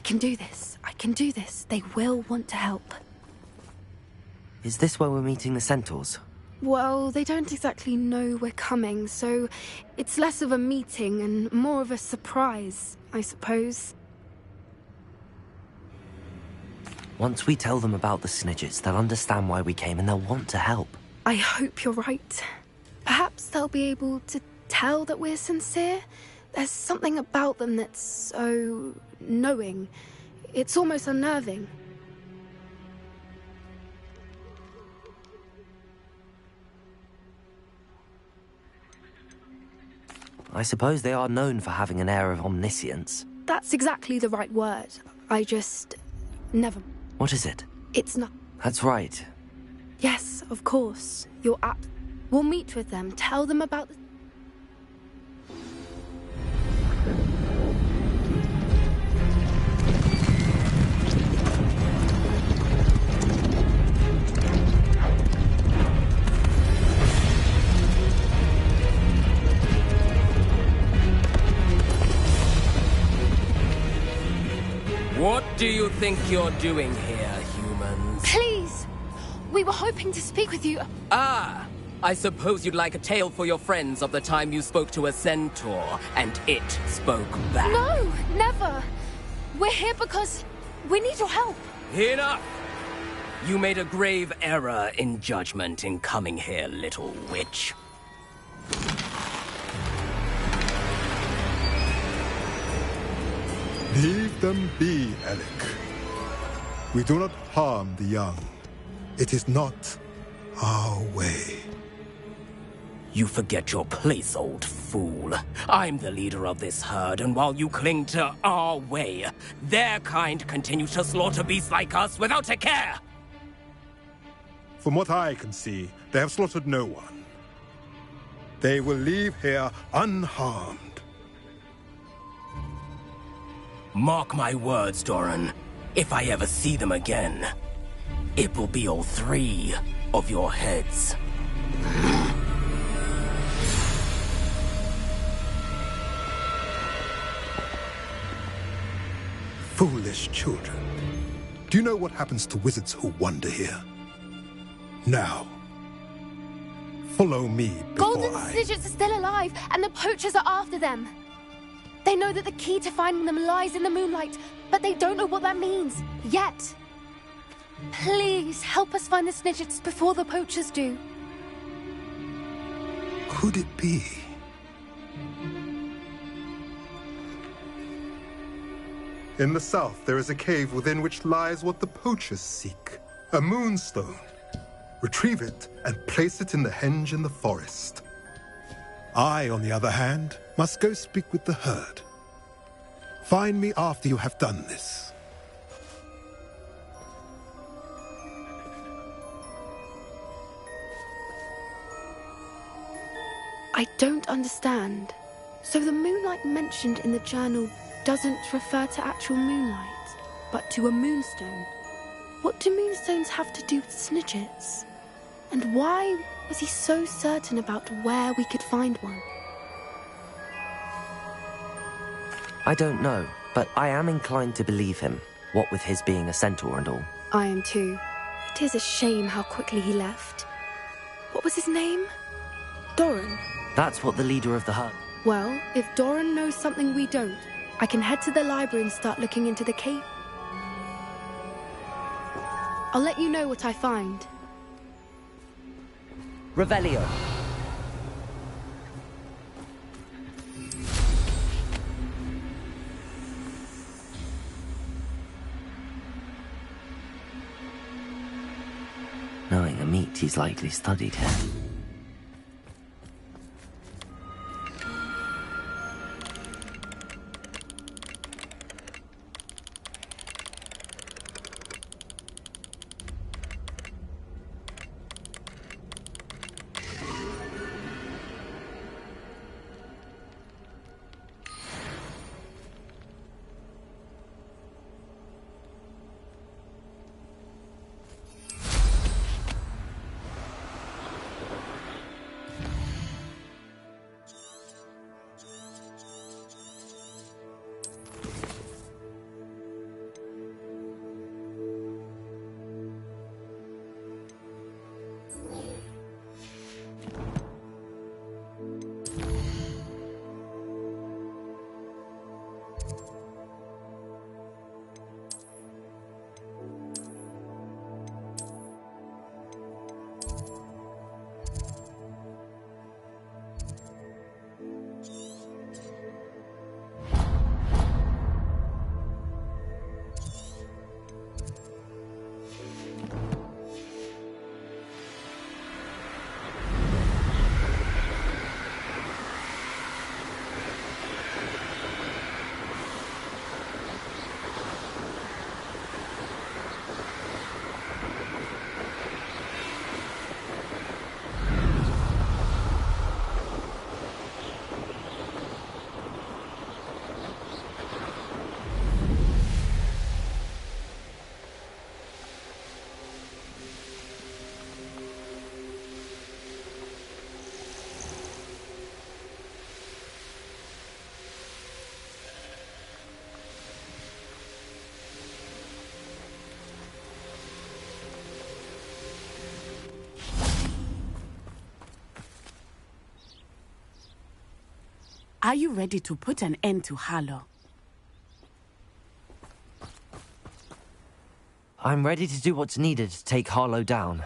can do this. I can do this. They will want to help. Is this where we're meeting the centaurs? Well, they don't exactly know we're coming, so it's less of a meeting and more of a surprise, I suppose. Once we tell them about the Snidgets, they'll understand why we came and they'll want to help. I hope you're right. Perhaps they'll be able to tell that we're sincere. There's something about them that's so knowing. It's almost unnerving. I suppose they are known for having an air of omniscience. That's exactly the right word. I just... never... What is it? It's not... That's right. Yes, of course. You're up. We'll meet with them, tell them about the... What do you think you're doing here, humans? Please! We were hoping to speak with you. Ah! I suppose you'd like a tale for your friends of the time you spoke to a centaur, and it spoke back. No, never! We're here because we need your help. Enough! You made a grave error in judgment in coming here, little witch. Leave them be, Alec. We do not harm the young. It is not our way. You forget your place, old fool. I'm the leader of this herd, and while you cling to our way, their kind continue to slaughter beasts like us without a care! From what I can see, they have slaughtered no one. They will leave here unharmed. Mark my words, Doran. If I ever see them again, it will be all 3 of your heads. Foolish children. Do you know what happens to wizards who wander here? Now, follow me before Golden Snidgets are still alive, and the poachers are after them. They know that the key to finding them lies in the moonlight, but they don't know what that means, yet. Please, help us find the Snidgets before the poachers do. Could it be? In the south, there is a cave within which lies what the poachers seek. A moonstone. Retrieve it and place it in the henge in the forest. I, on the other hand, must go speak with the herd. Find me after you have done this. I don't understand. So the moonlight mentioned in the journal doesn't refer to actual moonlight, but to a moonstone. What do moonstones have to do with Snidgets? And why was he so certain about where we could find one? I don't know, but I am inclined to believe him, what with his being a centaur and all. I am too. It is a shame how quickly he left. What was his name? Doran. That's what the leader of the herd... Well, if Doran knows something we don't, I can head to the library and start looking into the cave. I'll let you know what I find. Revelio. Knowing a meat, he's likely studied here. Are you ready to put an end to Harlow? I'm ready to do what's needed to take Harlow down.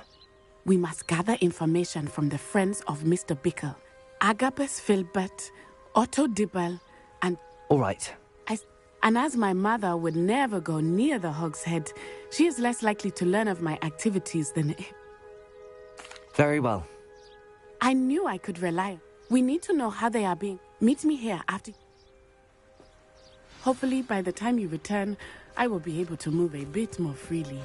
We must gather information from the friends of Mr. Bickle, Agabus Filbert, Otto Dibble, and... All right. And as my mother would never go near the Hog's Head, she is less likely to learn of my activities than... Very well. I knew I could rely. We need to know how they are being. Meet me here after... Hopefully, by the time you return, I will be able to move a bit more freely.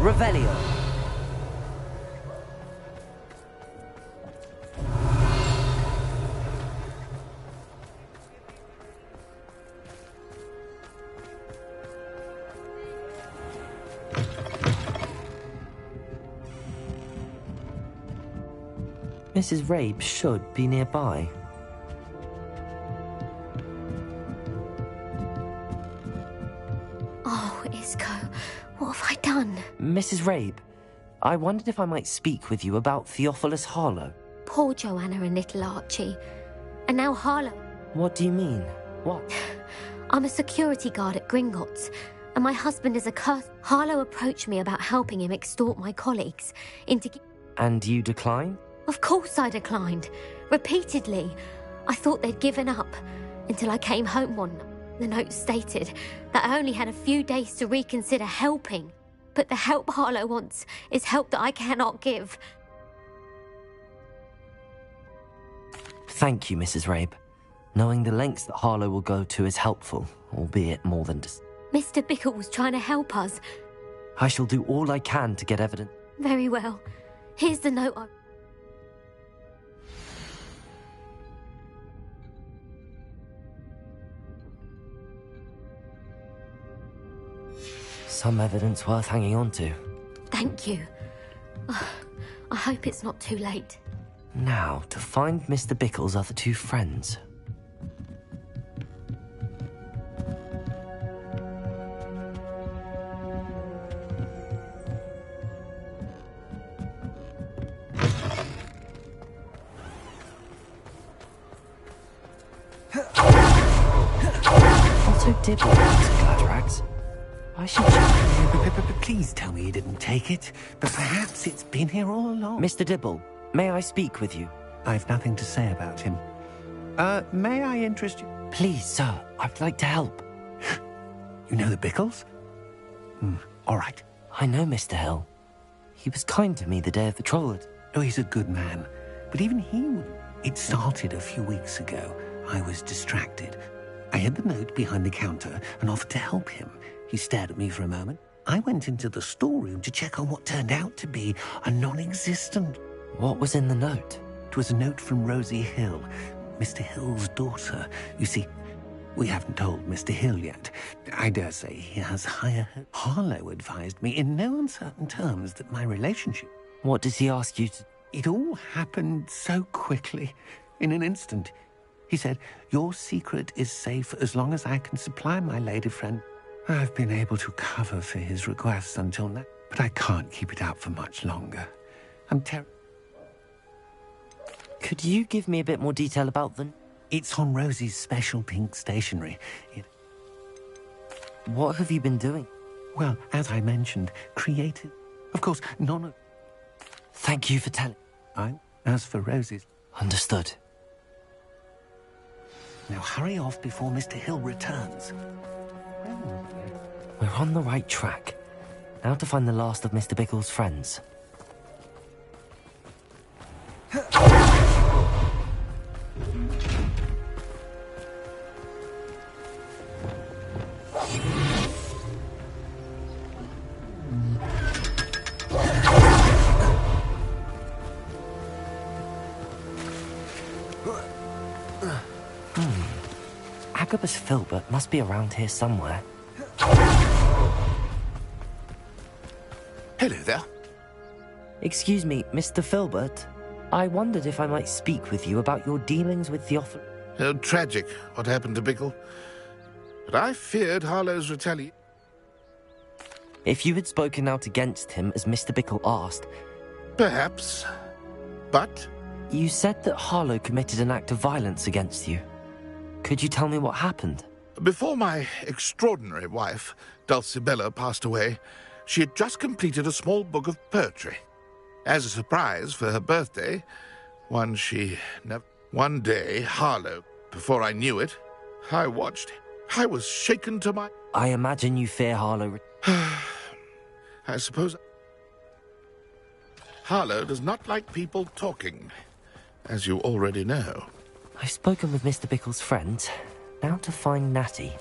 Revelio. Mrs. Rabe should be nearby. Oh, Isco, what have I done? Mrs. Rabe, I wondered if I might speak with you about Theophilus Harlow. Poor Joanna and little Archie. And now Harlow. What do you mean? What? I'm a security guard at Gringotts, and my husband is a curse. Harlow approached me about helping him extort my colleagues into... And you declined? Of course I declined. Repeatedly. I thought they'd given up, until I came home one night. The note stated that I only had a few days to reconsider helping. But the help Harlow wants is help that I cannot give. Thank you, Mrs. Rabe. Knowing the lengths that Harlow will go to is helpful, albeit more than just... Mr. Bickle was trying to help us. I shall do all I can to get evidence. Very well. Here's the note I... Some evidence worth hanging on to. Thank you. I hope it's not too late. Now, to find Mr. Bickle's other two friends. Otto Dibble wants a Gladrax. Why should you... Please tell me you didn't take it, but perhaps it's been here all along. Mr. Dibble, may I speak with you? I've nothing to say about him. May I interest you? Please, sir, I'd like to help. You know the Bickles? All right. I know Mr. Hill. He was kind to me the day of the Trollard. Oh, he's a good man. But even he would... It started a few weeks ago. I was distracted. I hid the note behind the counter and offered to help him. He stared at me for a moment. I went into the storeroom to check on what turned out to be a non-existent... What was in the note? It was a note from Rosie Hill, Mr. Hill's daughter. You see, we haven't told Mr. Hill yet. I dare say he has higher... Harlow advised me in no uncertain terms that my relationship... What does he ask you to... It all happened so quickly, in an instant. He said, your secret is safe as long as I can supply my lady friend. I've been able to cover for his requests until now, but I can't keep it out for much longer. I'm terrible. Could you give me a bit more detail about them? It's on Rosie's special pink stationery. What have you been doing? Well, as I mentioned, creative. Of course, none of... Thank you for telling... As for Rosie's... Understood. Now hurry off before Mr. Hill returns. We're on the right track. Now to find the last of Mr. Bickle's friends. Agabus Filbert must be around here somewhere. Hello there. Excuse me, Mr. Filbert. I wondered if I might speak with you about your dealings with Theophilus. Tragic, what happened to Bickle. But I feared Harlow's retaliation. If you had spoken out against him as Mr. Bickle asked... Perhaps. But? You said that Harlow committed an act of violence against you. Could you tell me what happened? Before my extraordinary wife, Dulcibella, passed away, she had just completed a small book of poetry. As a surprise for her birthday, one she never... One day, Harlow, before I knew it, I watched. I was shaken to my... I imagine you fear Harlow... I suppose... Harlow does not like people talking, as you already know. I've spoken with Mr. Bickle's friends. Now to find Natty.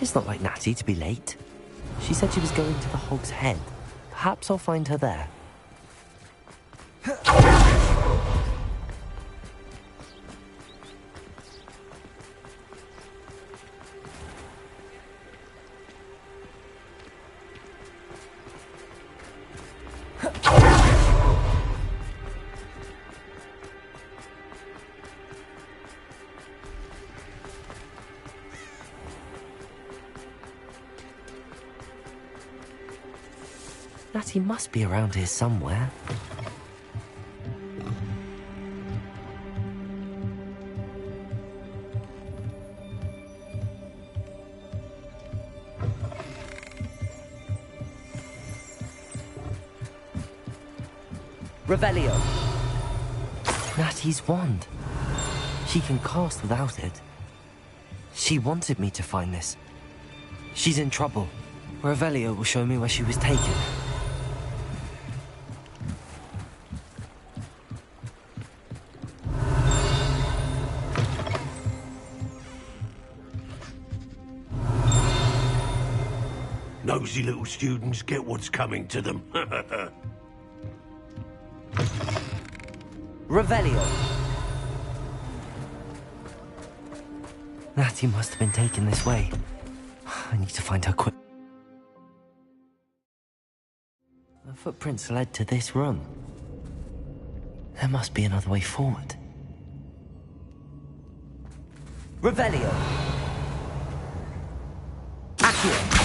It's not like Natty to be late. She said she was going to the Hog's Head. Perhaps I'll find her there. Natty must be around here somewhere. Revelio. Natty's wand. She can cast without it. She wanted me to find this. She's in trouble. Revelio will show me where she was taken. Nosy little students get what's coming to them. Revelio. Natty must have been taken this way. I need to find her quick. The footprints led to this room. There must be another way forward. Revelio. Accio.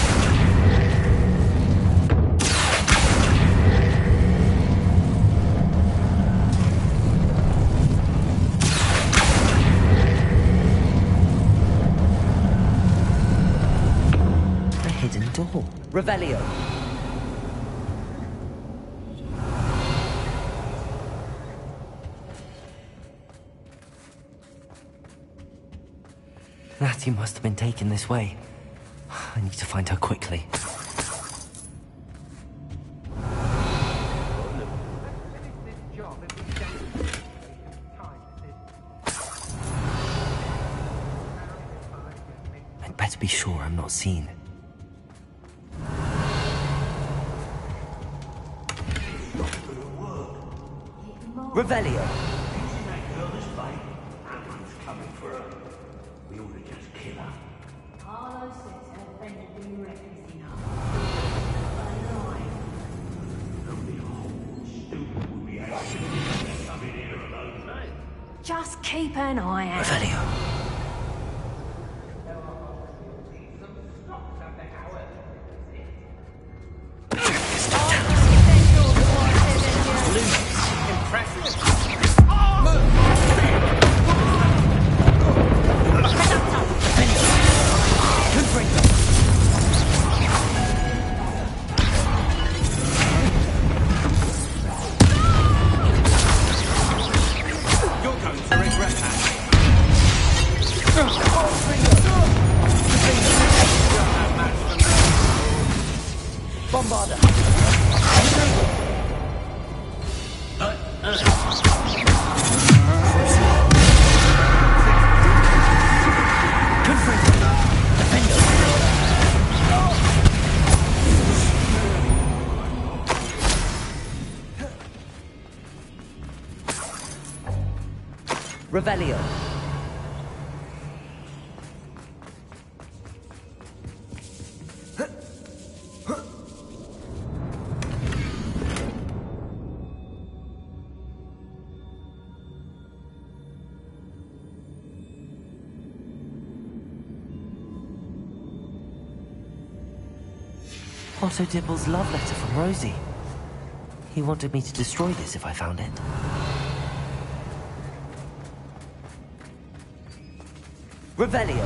Hidden door. Revelio. Natty must have been taken this way. I need to find her quickly. I'd better be sure I'm not seen. Revelio. Coming for her. We ought to just kill her. Harlow says her friend had been reckless enough. Only a whole stupid would be able to come in here alone, eh? Just keep an eye out. Revelio. Revelio. Otto Dibble's love letter from Rosie. He wanted me to destroy this if I found it. Revelio.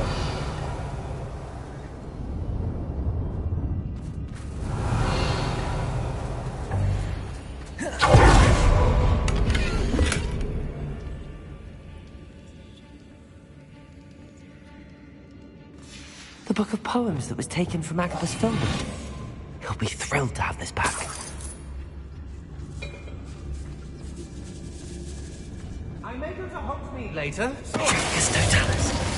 The book of poems that was taken from Agabus Filbert. He'll be thrilled to have this back. I may go to Hogsmeade later. Trigus Totalis.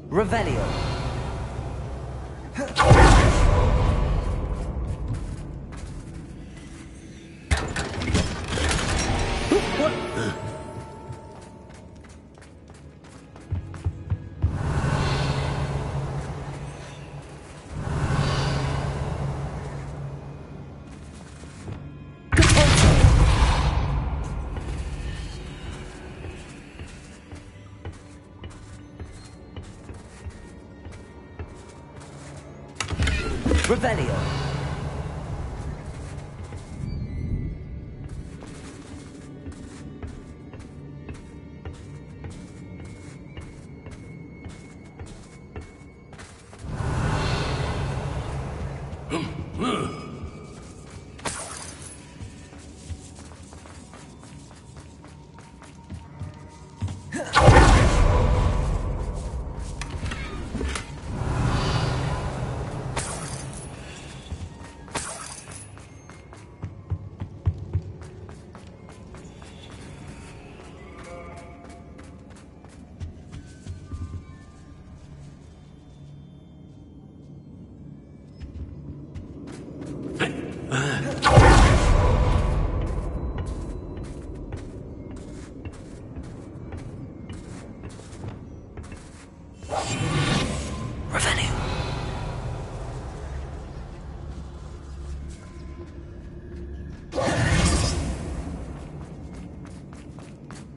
Revelio. Revelio.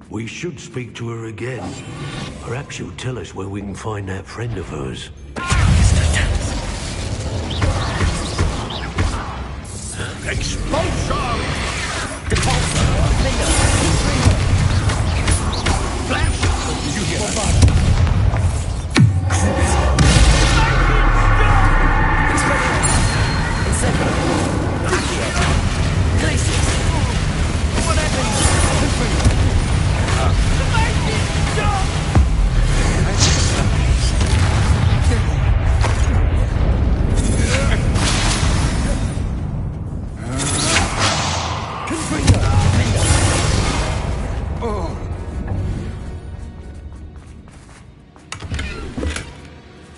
We should speak to her again. Perhaps she'll tell us where we can find that friend of hers. Expulsion! Flash! You hear that?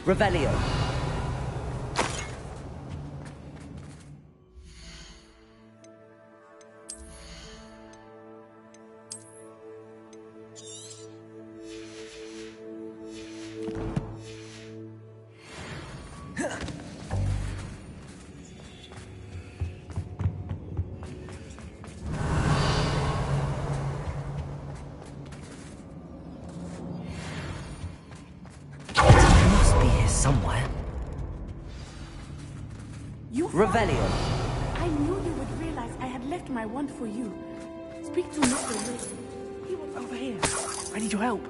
Revelio. Somewhere. Revelio. I knew you would realize I had left my wand for you. Speak to Mr. Wilson. He was over here. I need your help.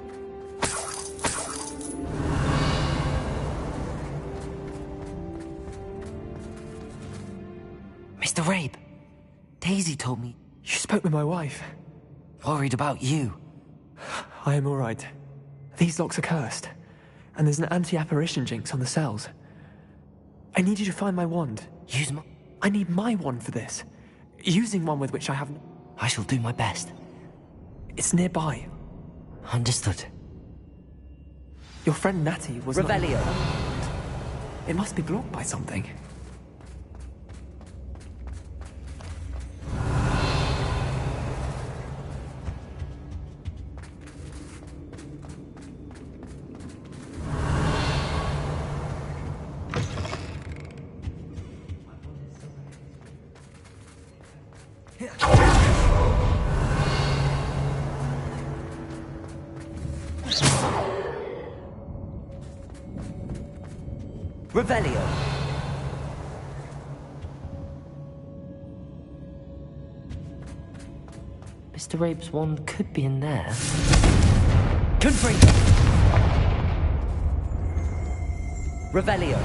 Mr. Rabe, Daisy told me You spoke with my wife. worried about you. I am all right. These locks are cursed, and there's an anti-apparition jinx on the cells. I need you to find my wand. Use my... I need my wand for this. Using one with which I haven't... I shall do my best. It's nearby. Understood. Your friend Natty was Revelio. It must be blocked by something. Revelio. Mr. Rabe's wand could be in there. Confringo. Revelio.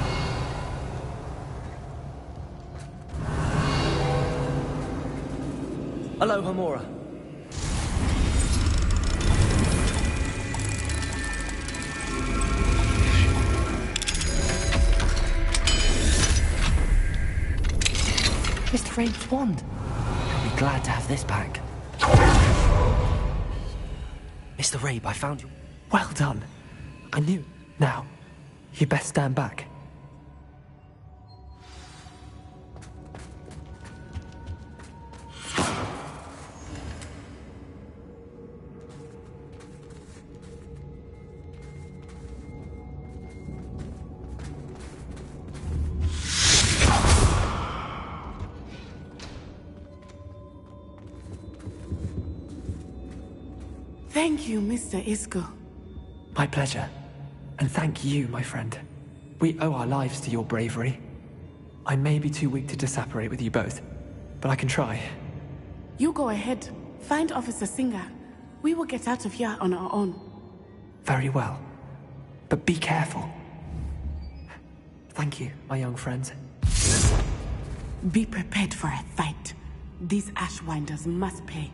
Aloha Mora. Mr. Rabe's wand. I'll be glad to have this back. Mr. Rabe, I found you. Well done. I knew. Now, you best stand back. Thank you, Mr. Isco. My pleasure. And thank you, my friend. We owe our lives to your bravery. I may be too weak to disapparate with you both, but I can try. You go ahead. Find Officer Singer. We will get out of here on our own. Very well. But be careful. Thank you, my young friends. Be prepared for a fight. These Ashwinders must pay.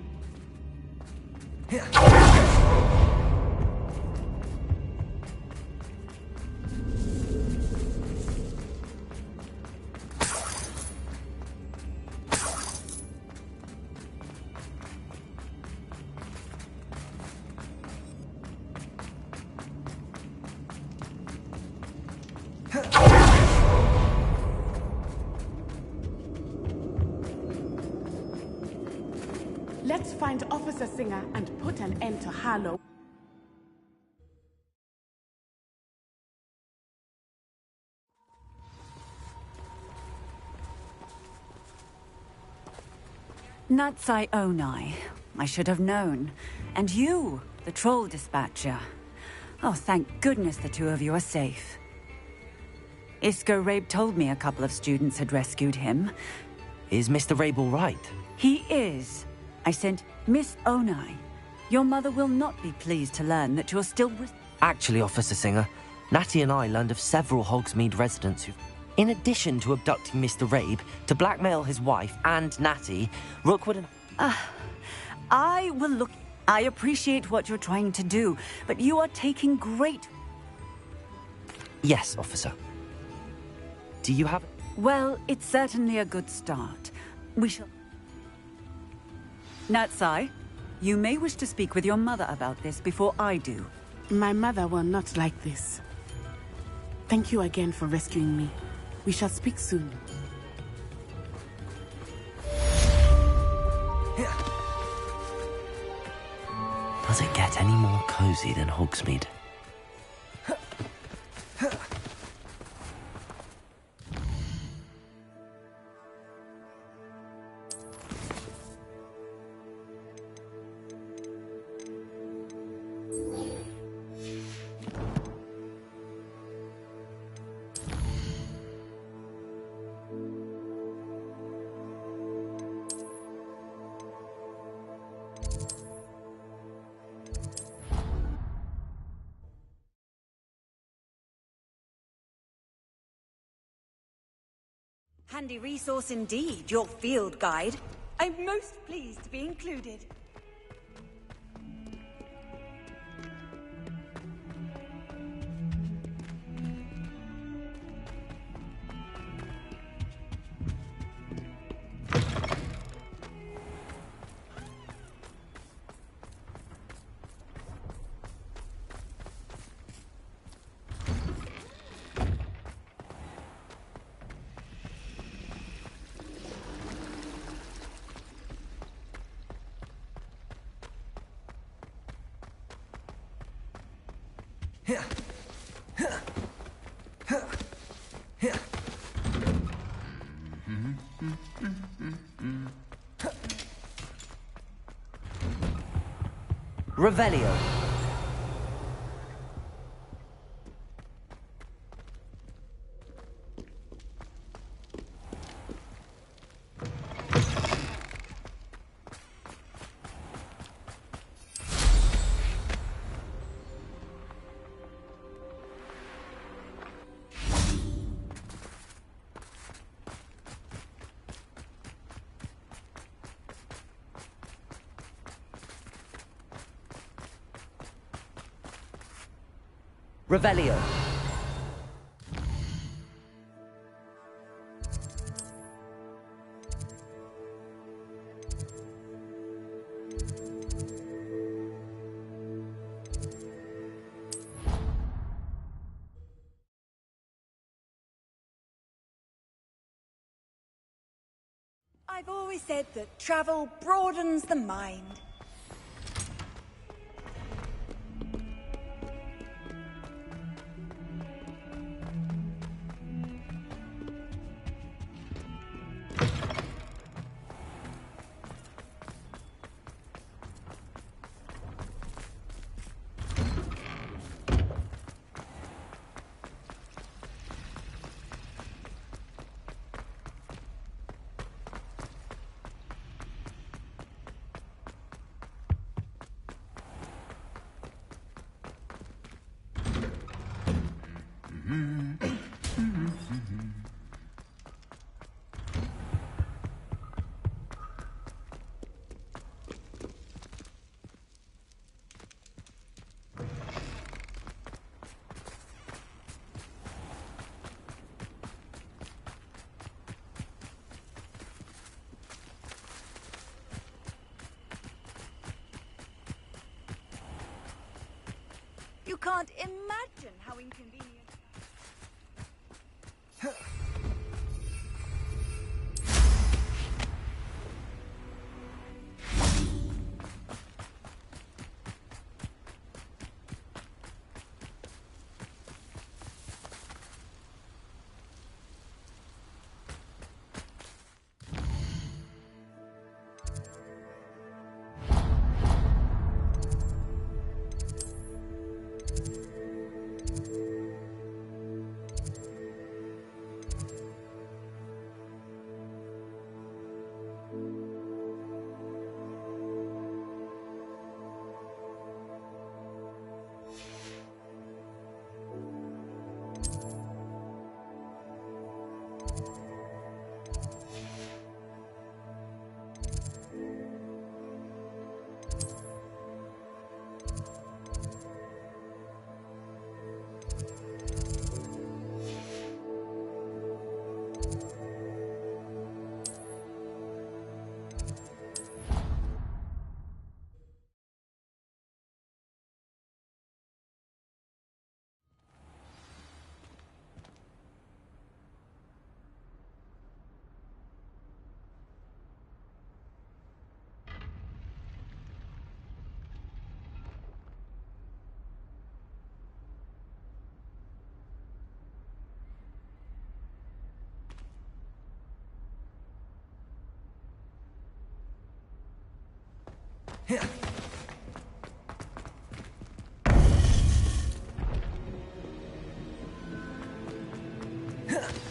Let's find Officer Singer and put an end to Harlow. Natsai Onai. I should have known. And you, the troll dispatcher. Oh, thank goodness the two of you are safe. Isco Rabe told me a couple of students had rescued him. Is Mr. Rabe all right? He is. I sent Miss Onai. Your mother will not be pleased to learn that you're still with... Actually, Officer Singer, Natty and I learned of several Hogsmeade residents who, in addition to abducting Mr. Rabe to blackmail his wife and Natty, Rookwood and... I will look... I appreciate what you're trying to do, but you are taking great... Yes, Officer. Do you have... Well, it's certainly a good start. We shall... Natsai, you may wish to speak with your mother about this before I do. My mother will not like this. Thank you again for rescuing me. We shall speak soon. Does it get any more cozy than Hogsmeade? Handy resource indeed, your field guide. I'm most pleased to be included. Revelio. Revelio. I've always said that travel broadens the mind. You can't imagine how inconvenient.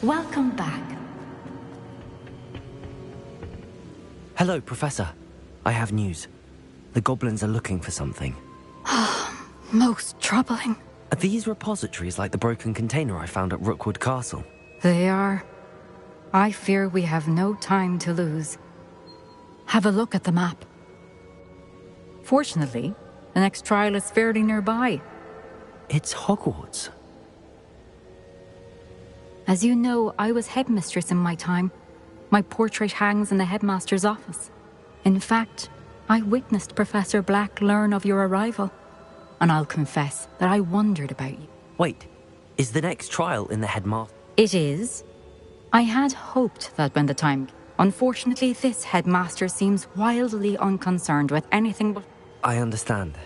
Welcome back. Hello, Professor. I have news. The goblins are looking for something. Most troubling. Are these repositories like the broken container I found at Rookwood Castle? They are. I fear we have no time to lose. Have a look at the map. Fortunately, the next trial is fairly nearby. It's Hogwarts. As you know, I was headmistress in my time. My portrait hangs in the headmaster's office. In fact, I witnessed Professor Black learn of your arrival. And I'll confess that I wondered about you. Wait, is the next trial in the headmaster? It is. I had hoped that when the time... Unfortunately, this headmaster seems wildly unconcerned with anything but... I understand.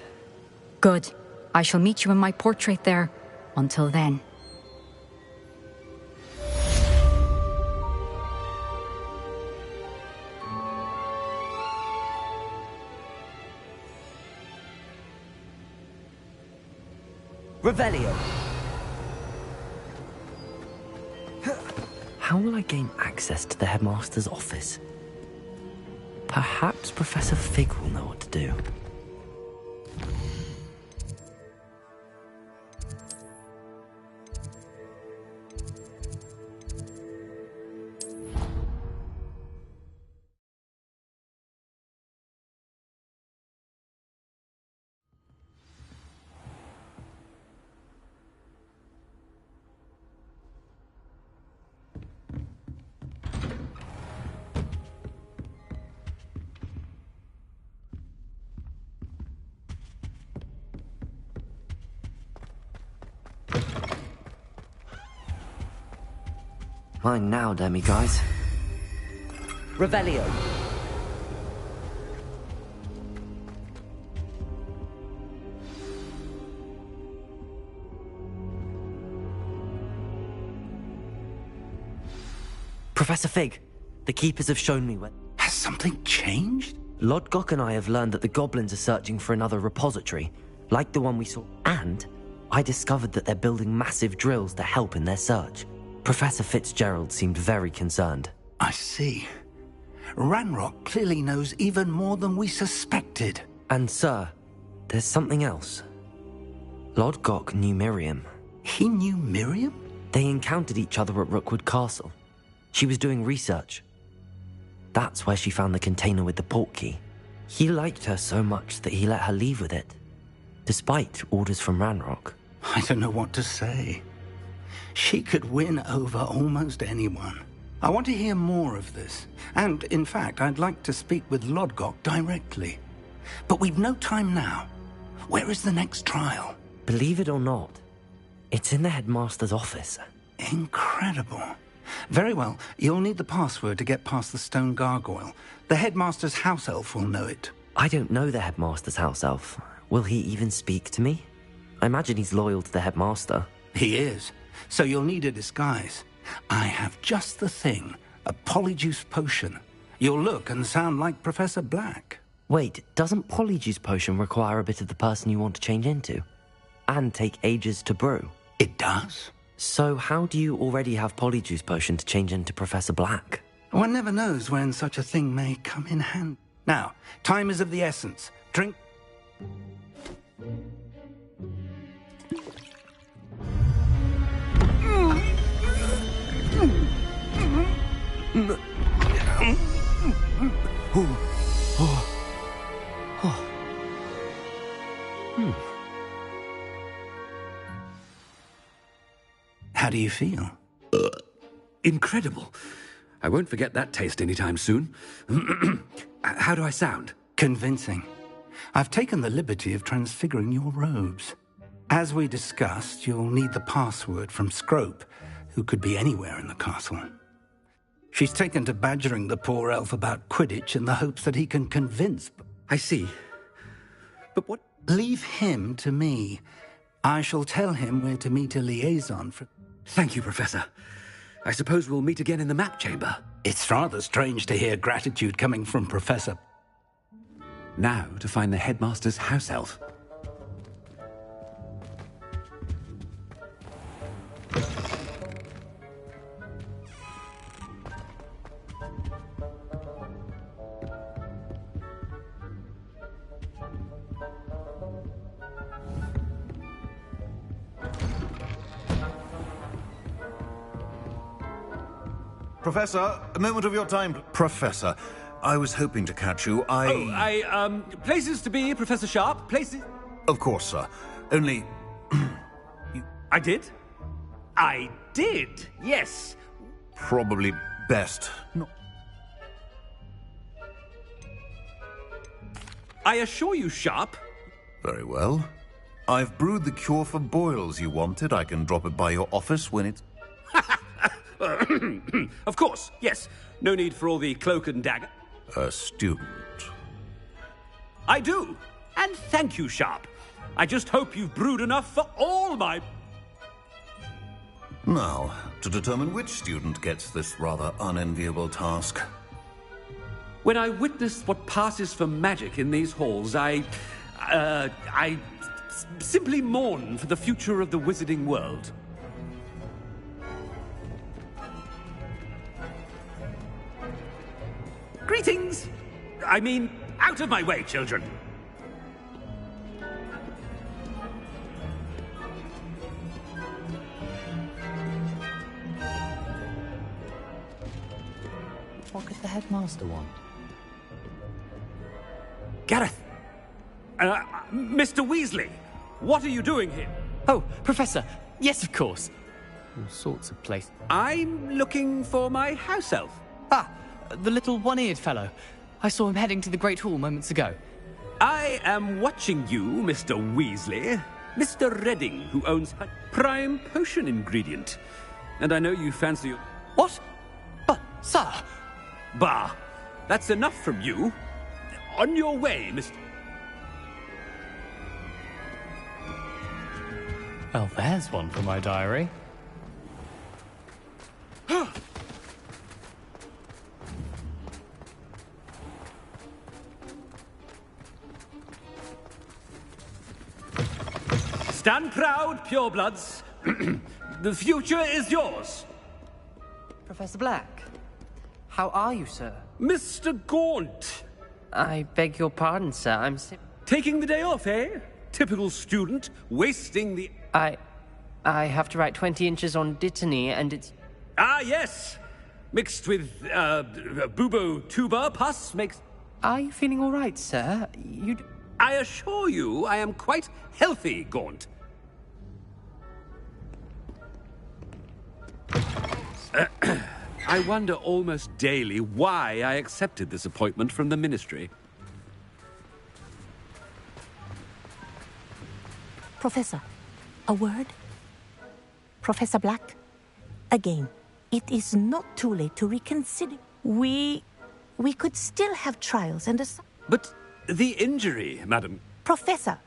Good. I shall meet you in my portrait there. Until then. Revelio! How will I gain access to the headmaster's office? Perhaps Professor Fig will know what to do. Mine now, demiguise. Revelio. Professor Fig, the Keepers have shown me where... Has something changed? Lodgok and I have learned that the goblins are searching for another repository, like the one we saw. And I discovered that they're building massive drills to help in their search. Professor Fitzgerald seemed very concerned. I see. Ranrock clearly knows even more than we suspected. And sir, there's something else. Lodgok knew Miriam. He knew Miriam? They encountered each other at Rookwood Castle. She was doing research. That's where she found the container with the portkey. He liked her so much that he let her leave with it, despite orders from Ranrock. I don't know what to say. She could win over almost anyone. I want to hear more of this. And, in fact, I'd like to speak with Lodgok directly. But we've no time now. Where is the next trial? Believe it or not, it's in the headmaster's office. Incredible. Very well. You'll need the password to get past the stone gargoyle. The headmaster's house elf will know it. I don't know the headmaster's house elf. Will he even speak to me? I imagine he's loyal to the headmaster. He is. So you'll need a disguise. I have just the thing. A polyjuice potion. You'll look and sound like Professor Black. Wait, doesn't polyjuice potion require a bit of the person you want to change into? And take ages to brew? It does. So how do you already have polyjuice potion to change into Professor Black? One never knows when such a thing may come in handy. Now, time is of the essence. Drink... How do you feel? Incredible. I won't forget that taste anytime soon. How do I sound? Convincing. I've taken the liberty of transfiguring your robes. As we discussed, you'll need the password from Scrope, who could be anywhere in the castle. She's taken to badgering the poor elf about Quidditch in the hopes that he can convince... I see. But what... Leave him to me. I shall tell him where to meet a liaison for... Thank you, Professor. I suppose we'll meet again in the map chamber. It's rather strange to hear gratitude coming from Professor... Now to find the headmaster's house elf. Professor, a moment of your time. Professor, I was hoping to catch you. Places to be, Professor Sharp. Places... Of course, sir. Only... I did? I did, yes. Probably best not... I assure you, Sharp. Very well. I've brewed the cure for boils you wanted. I can drop it by your office when it's... Of course, yes. No need for all the cloak and dagger. A student. I do. And thank you, Sharp. I just hope you've brewed enough for all my... Now, to determine which student gets this rather unenviable task. When I witness what passes for magic in these halls, I simply mourn for the future of the wizarding world. Greetings! I mean, out of my way, children! What could the headmaster want? Gareth! Mr. Weasley! What are you doing here? Oh, Professor! Yes, of course. All sorts of places. I'm looking for my house elf. Ah, the little one-eared fellow. I saw him heading to the Great Hall moments ago. I am watching you, Mr. Weasley. Mr. Redding, who owns a prime potion ingredient. And I know you fancy... What? But, sir... Bah! That's enough from you. On your way, Mr... Well, there's one for my diary. Stand proud, purebloods. The future is yours. Professor Black, how are you, sir? Mr. Gaunt. I beg your pardon, sir. I'm taking the day off, eh? Typical student, wasting the... I have to write 20 inches on Dittany, and it's... Ah, yes! Mixed with, bubo tuba pus makes... Are you feeling all right, sir? I assure you, I am quite healthy, Gaunt. I wonder almost daily why I accepted this appointment from the Ministry. Professor, a word? Professor Black, again, it is not too late to reconsider. We could still have trials and... But the injury, madam... Professor,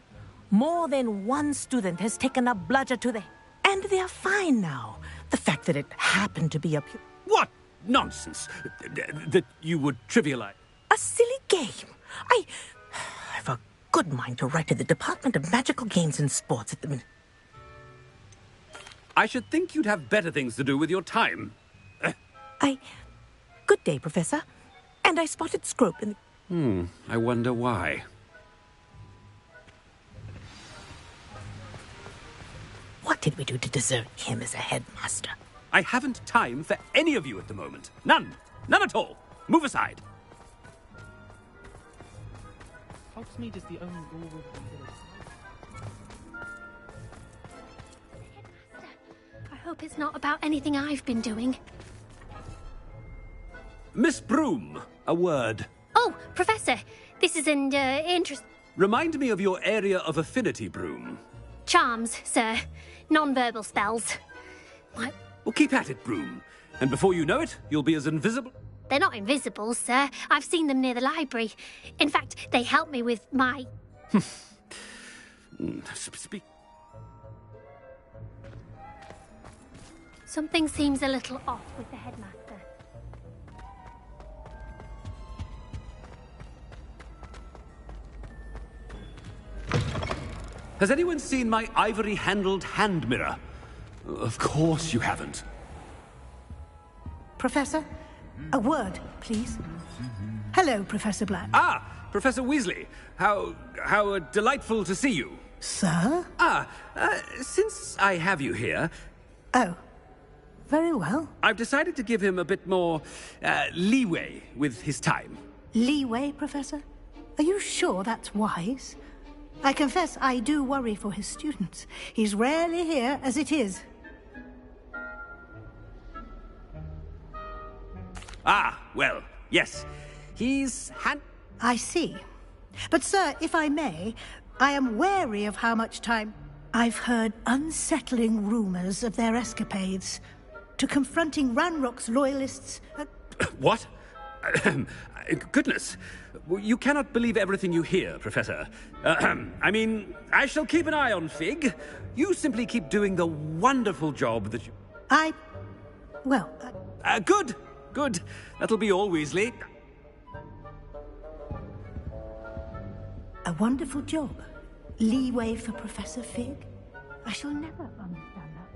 more than one student has taken a bludger to the... And they are fine now. The fact that it happened to be a... What nonsense! That you would trivialize... A silly game. I've a good mind to write to the Department of Magical Games and Sports at the minute. I should think you'd have better things to do with your time. Good day, Professor. And I spotted Scrope in the... I wonder why. What did we do to deserve him as a headmaster? I haven't time for any of you at the moment. None. None at all. Move aside. Hogsmeade is the only rule I hope it's not about anything I've been doing. Miss Broom, a word. Oh, Professor, this is an interest... Remind me of your area of affinity, Broom. Charms, sir. Non-verbal spells. Well, keep at it, Broom. And before you know it, you'll be as invisible... They're not invisible, sir. I've seen them near the library. In fact, they help me with my... Speak... Something seems a little off with the headmaster. Has anyone seen my ivory-handled hand mirror? Of course you haven't. Professor, a word, please. Hello, Professor Black. Ah, Professor Weasley. How delightful to see you. Sir? Since I have you here... Oh, very well. I've decided to give him a bit more leeway with his time. Leeway, Professor? Are you sure that's wise? I confess I do worry for his students. He's rarely here as it is. Ah, well, yes. He's I see. But, sir, if I may, I am wary of how much time... I've heard unsettling rumors of their escapades to confronting Ranrock's loyalists... What? Goodness. You cannot believe everything you hear, Professor. I mean, I shall keep an eye on Fig. You simply keep doing the wonderful job that you... Good. Good. That'll be all, Weasley. A wonderful job. Leeway for Professor Fig? I shall never understand that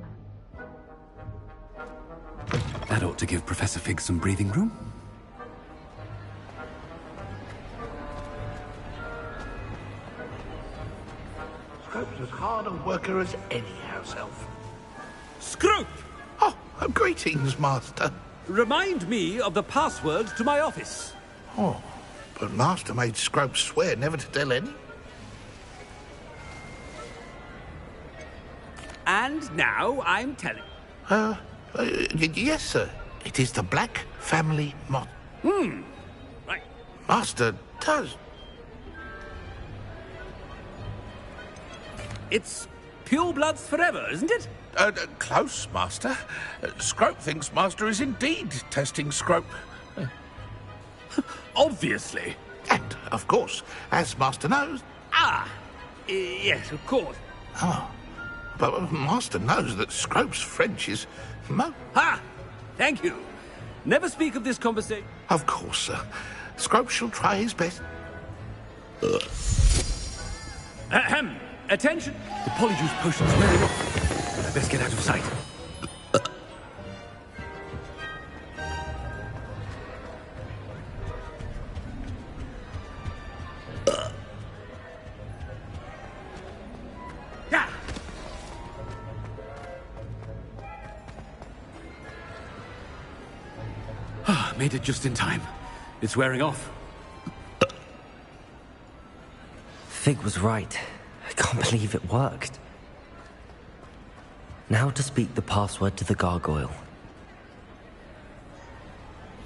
man. That ought to give Professor Fig some breathing room. Scrope's as hard a worker as any house elf. Scrope! Oh, greetings, Master. Remind me of the password to my office. Oh, but Master made Scrope swear never to tell any. And now I'm telling. Yes, sir. It is the Black family motto. Right. Master does. It's purebloods forever, isn't it? Close, Master. Scrope thinks Master is indeed testing Scrope. Obviously. And, of course, as Master knows... Yes, of course. Oh, but Master knows that Scrope's French is... Ha! Thank you. Never speak of this conversation. Of course, sir. Scrope shall try his best. Ahem. Attention! The polyjuice potion's wearing off. I best get out of sight. Made it just in time. It's wearing off. Fig was right. I can't believe it worked. Now to speak the password to the gargoyle.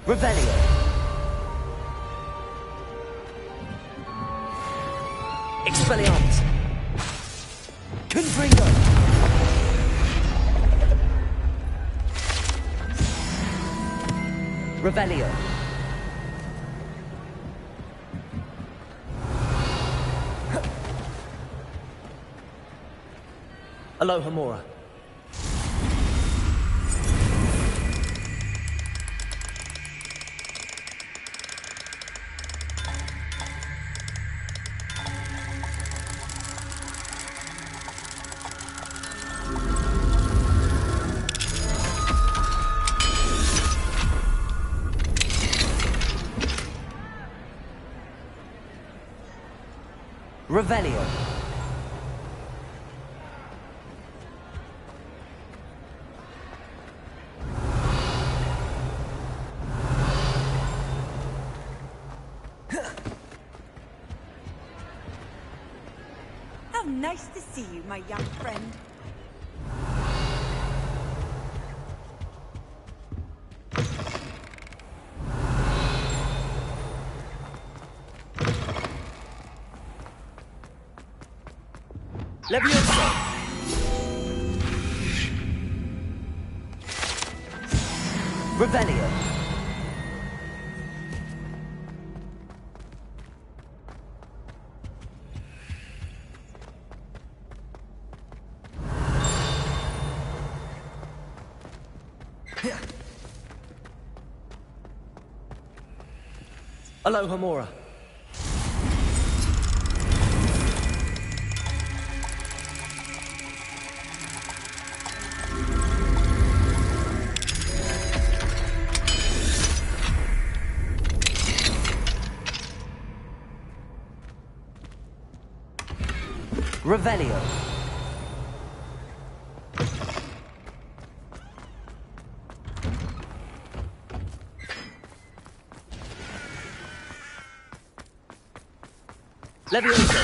Revelio. Expelliarmus. Confringo. Revelio. Alohomora. Revelio. How nice to see you, my young friend. Leviosa. Revelio. Alohomora. Revelio. Leviosa.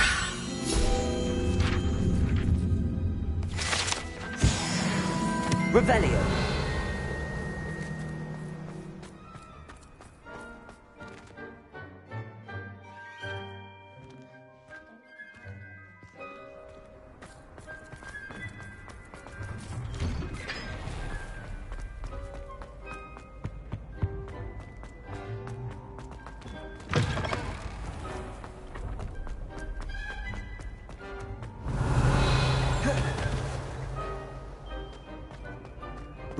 Revelio.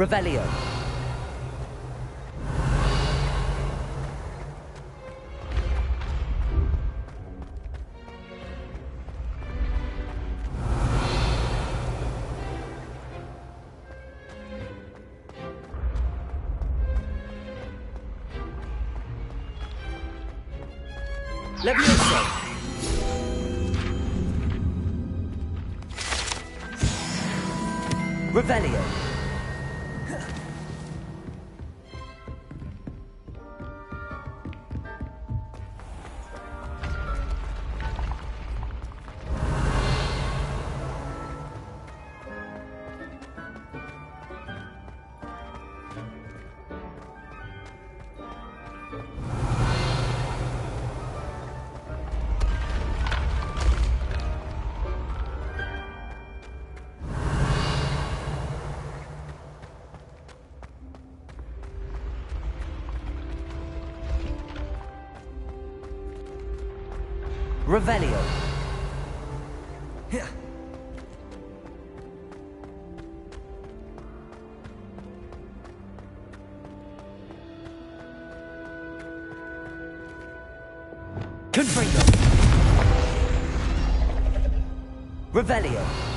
Revelio. Levioso. Revelio. Revelio. Confringo. Revelio.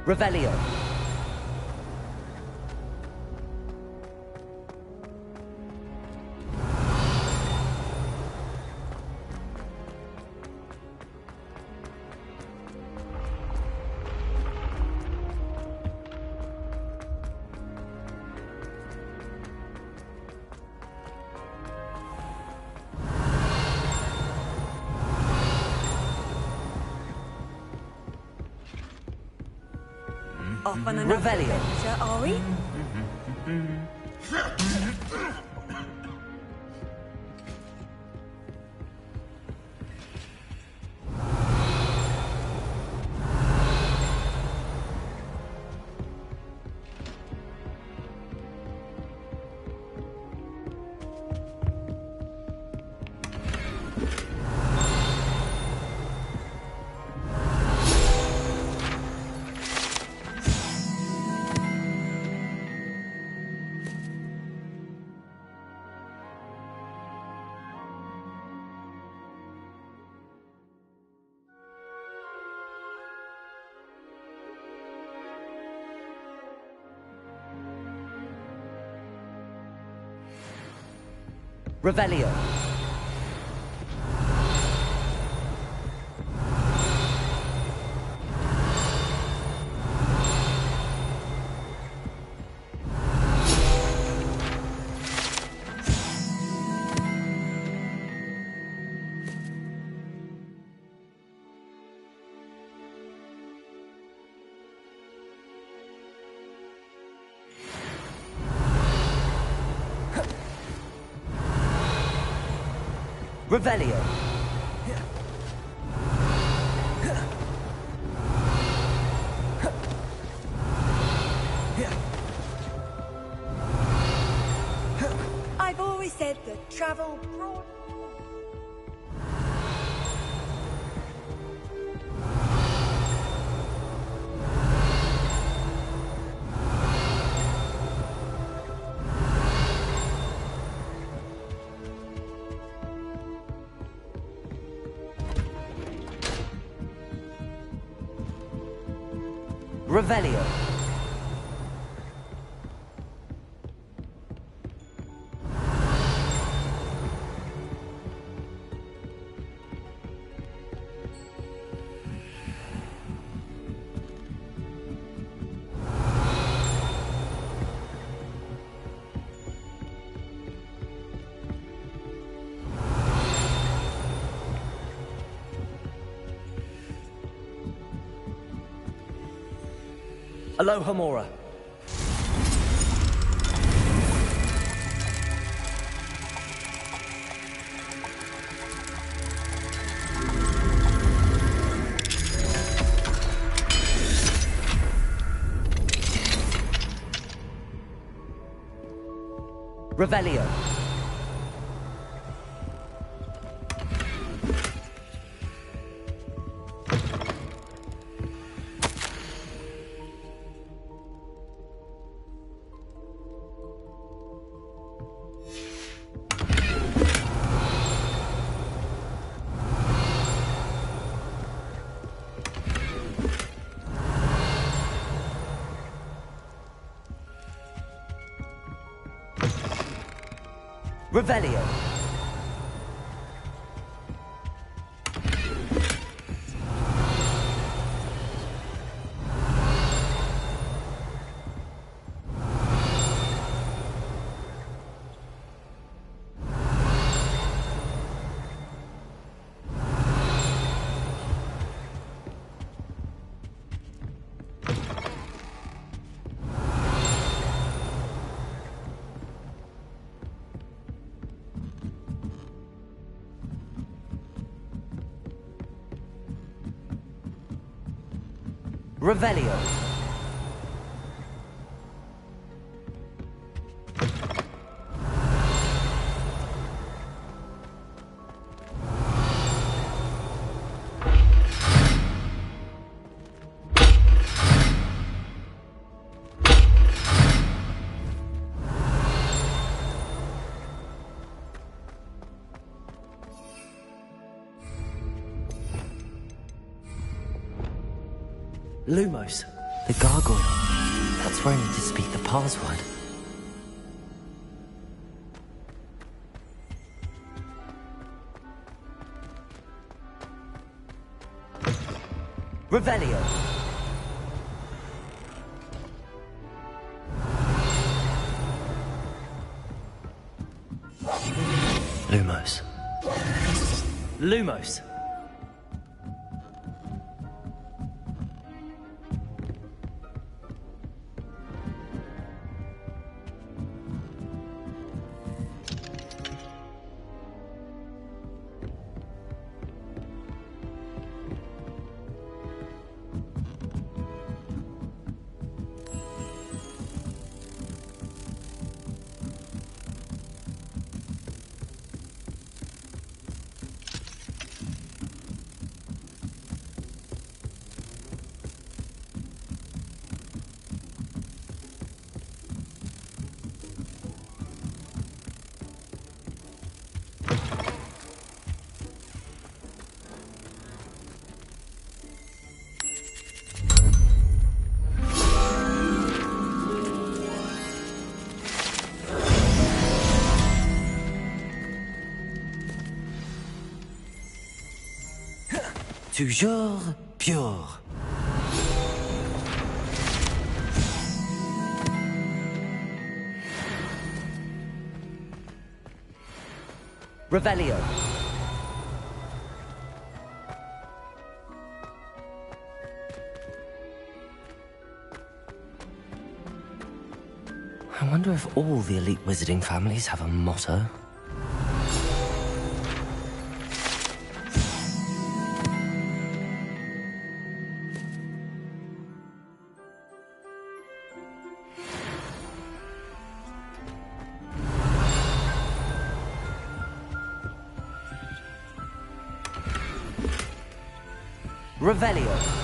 Revelio. Off on another Revelio. adventure, are we? Revelio. Revelio. I've always said that travel broad. Revelio. Aloha Mora. Revelio. Revelio. Revelio. Lumos. The gargoyle. That's where I need to speak the password. Revelio. Lumos. Lumos. Toujours pure. Revelio. I wonder if all the elite wizarding families have a motto. Revelio.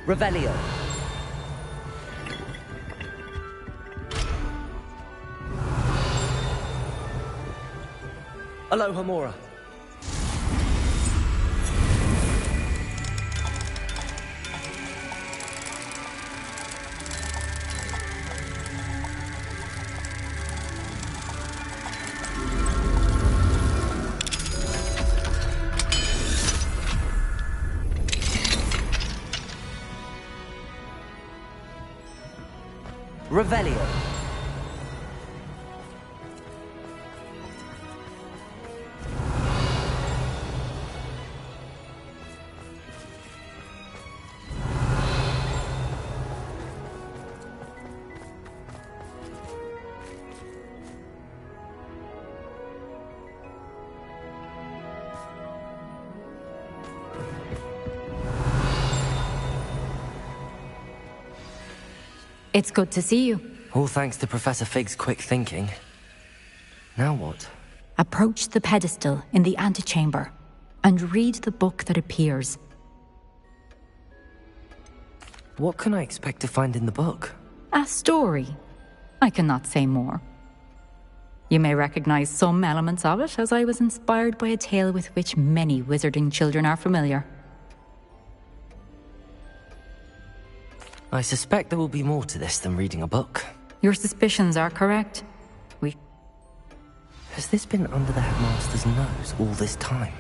Revelio. Aloha Mora. Revelio. It's good to see you. All thanks to Professor Fig's quick thinking. Now what? Approach the pedestal in the antechamber and read the book that appears. What can I expect to find in the book? A story. I cannot say more. You may recognize some elements of it, as I was inspired by a tale with which many wizarding children are familiar. I suspect there will be more to this than reading a book. Your suspicions are correct. Has this been under the headmaster's nose all this time?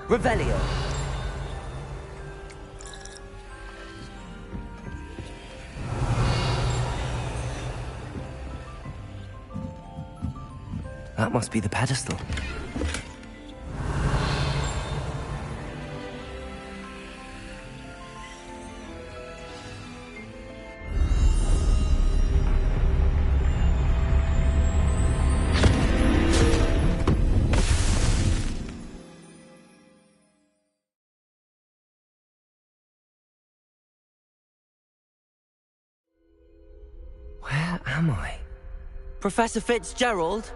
Revelio. That must be the pedestal. Where am I? Professor Fitzgerald?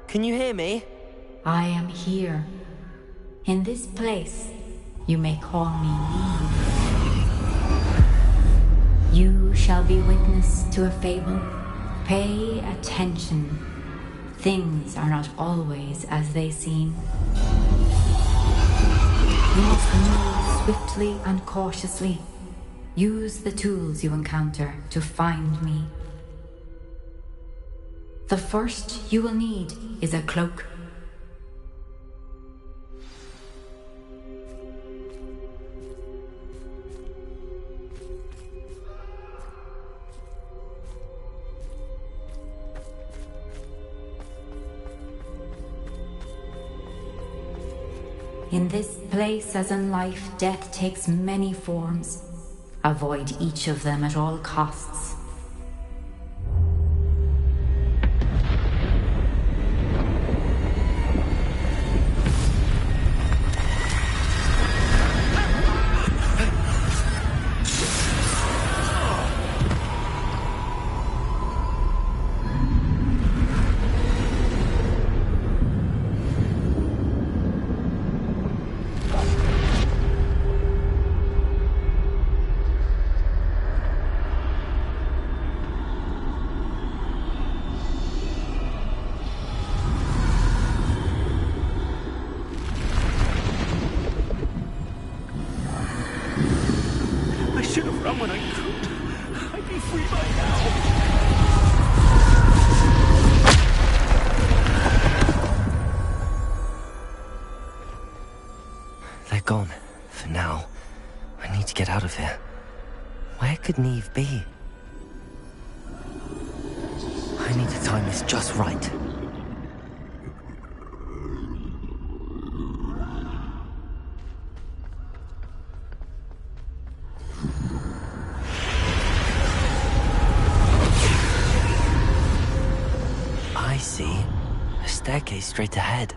Can you hear me? I am here. In this place, you may call me Eve. You shall be witness to a fable. Pay attention. Things are not always as they seem. You must move swiftly and cautiously. Use the tools you encounter to find me. The first you will need is a cloak. In this place, as in life, death takes many forms. Avoid each of them at all costs. Gone. For now. I need to get out of here. Where could Neve be? I need to time this just right. I see. A staircase straight ahead.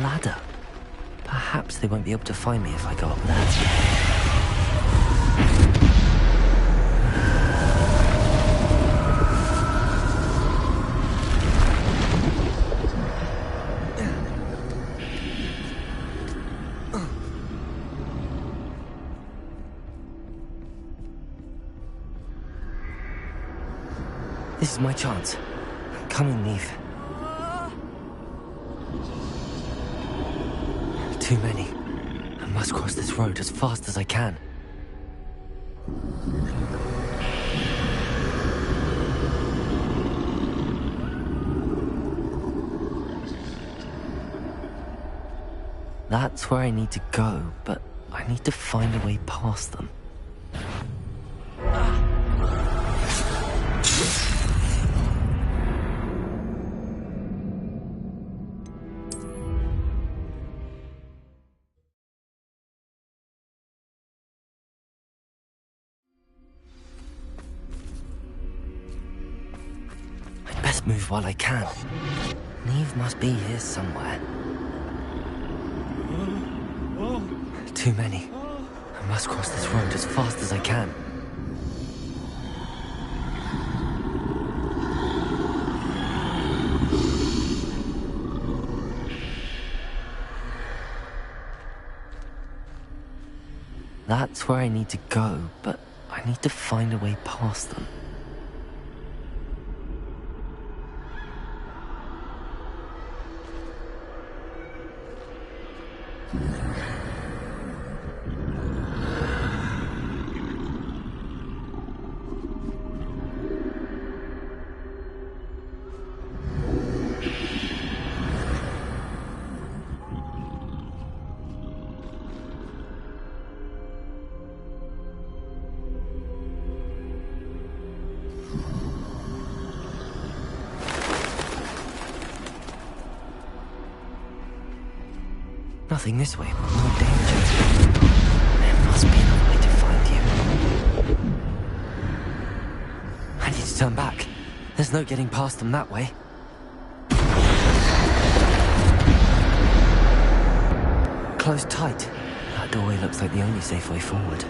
ladder. Perhaps they won't be able to find me if I go up there. This is my chance. Come and leave. Too many. I must cross this road as fast as I can. That's where I need to go, but I need to find a way past them. Best move while I can. Neve must be here somewhere. Too many. I must cross this road as fast as I can. That's where I need to go, but I need to find a way past them. Nothing this way, but more danger. There must be another way to find you. I need to turn back. There's no getting past them that way. Closed tight. That doorway looks like the only safe way forward.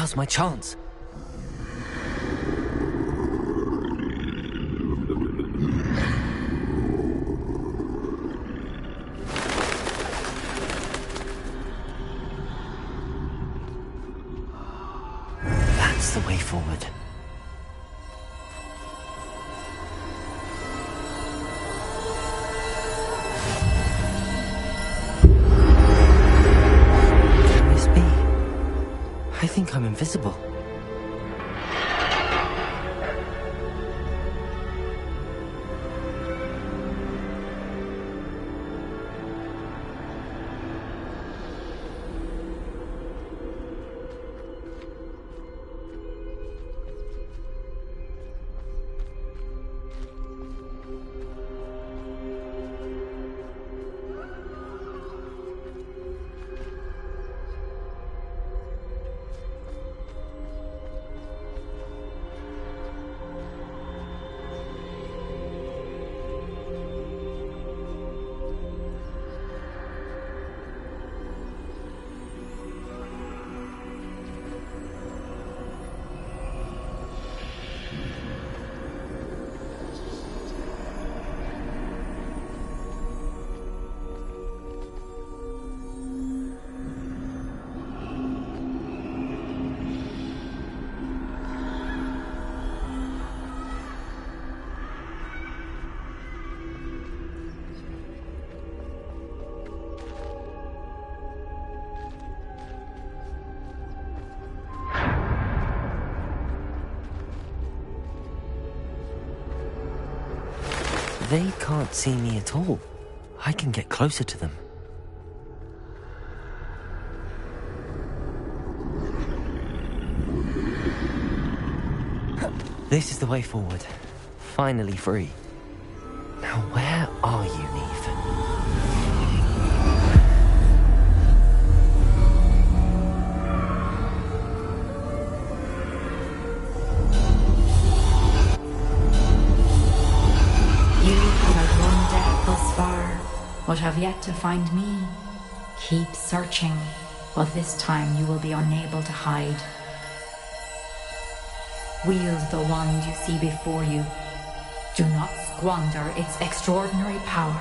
Now's my chance. That's the way forward. Can this be? I think I'm invisible. They can't see me at all. I can get closer to them. This is the way forward. Finally free. Now where are you, Neve? But have yet to find me. Keep searching, but this time you will be unable to hide. Wield the wand you see before you. Do not squander its extraordinary power.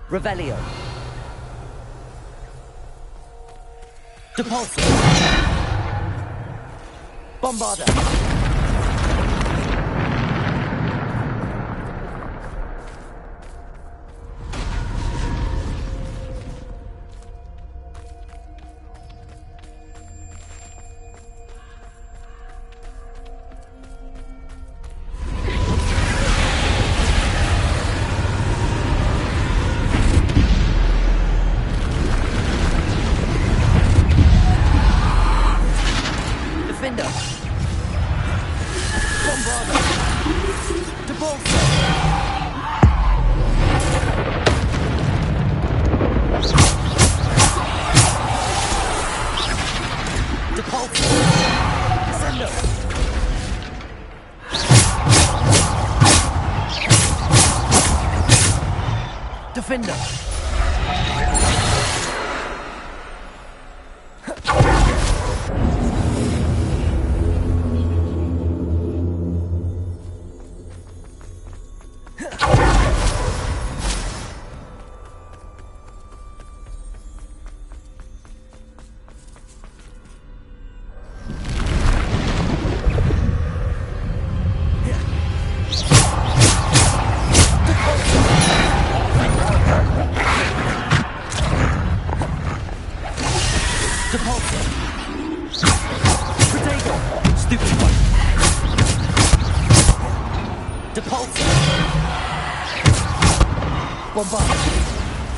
Revelio. Depulso. Bombarda. Defender.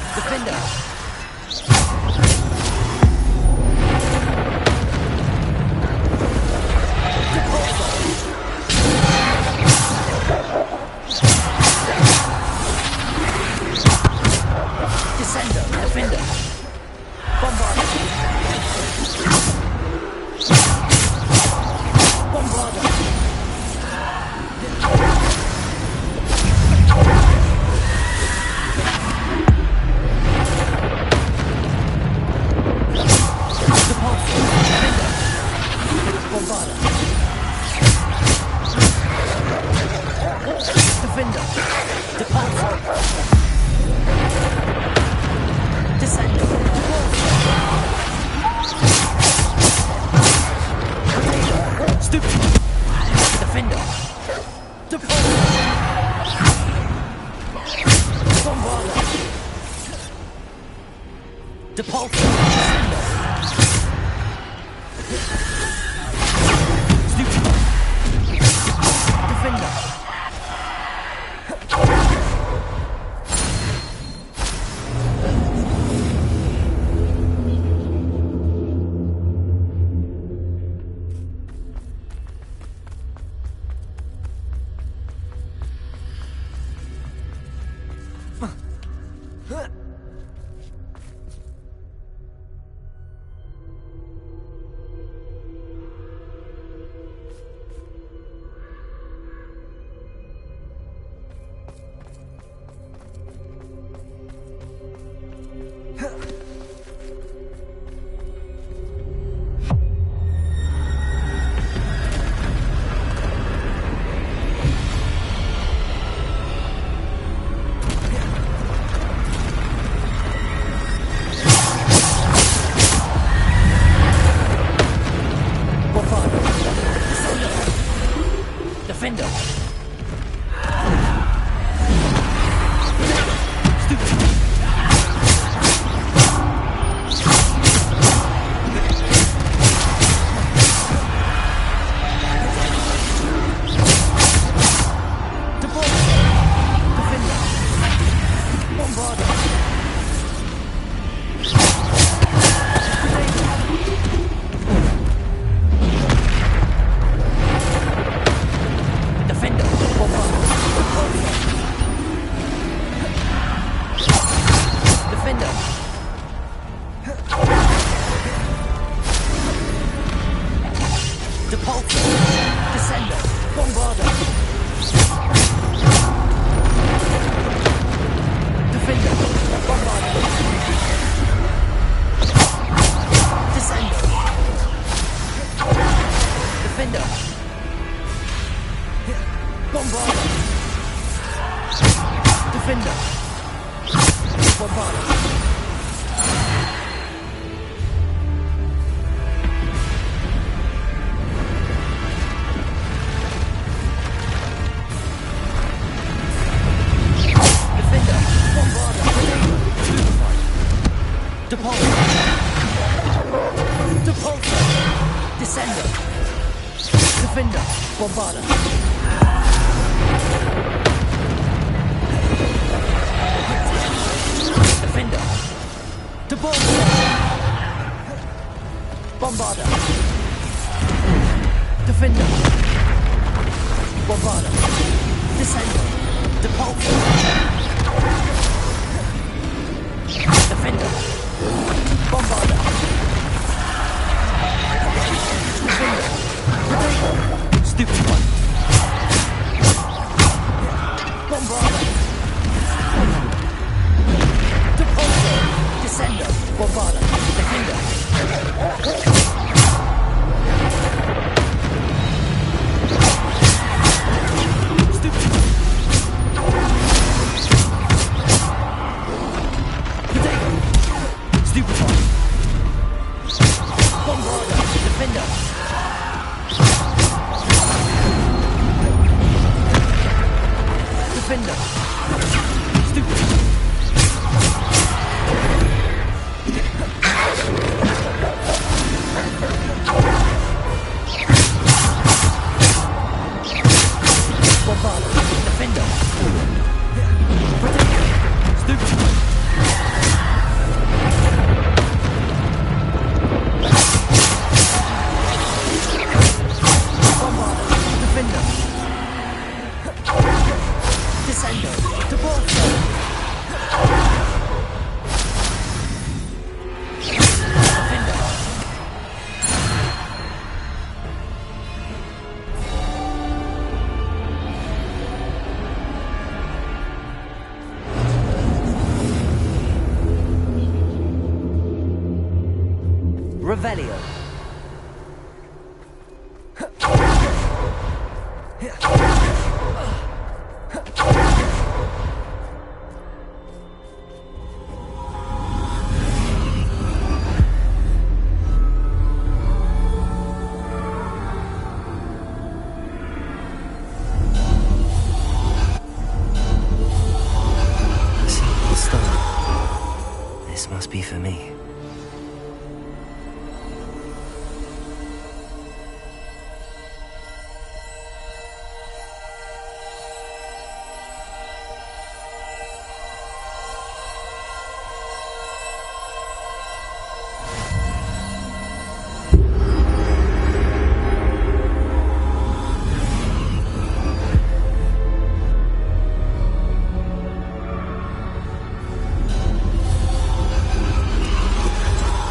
Defender. Bombarda. Defender. Depulso. Descendo. Stupid. Defender. Depulso. Bombarda. Depulso. Stupid. Defender. Defender. Revelio.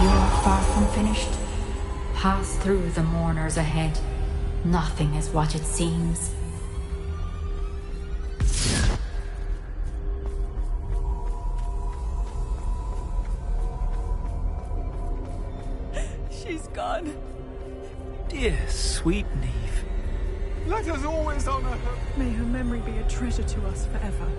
You are far from finished. Pass through the mourners ahead. Nothing is what it seems. She's gone. Dear sweet Neve. Let us always honor her. May her memory be a treasure to us forever.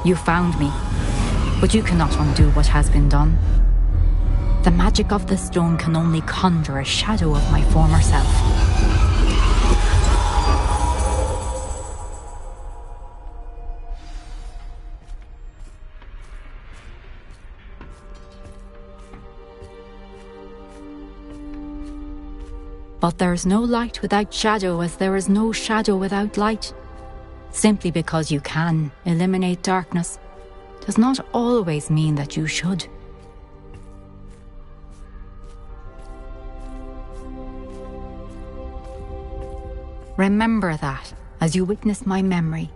You found me, but you cannot undo what has been done. The magic of the stone can only conjure a shadow of my former self. But there is no light without shadow, as there is no shadow without light. Simply because you can eliminate darkness does not always mean that you should. Remember that as you witness my memory.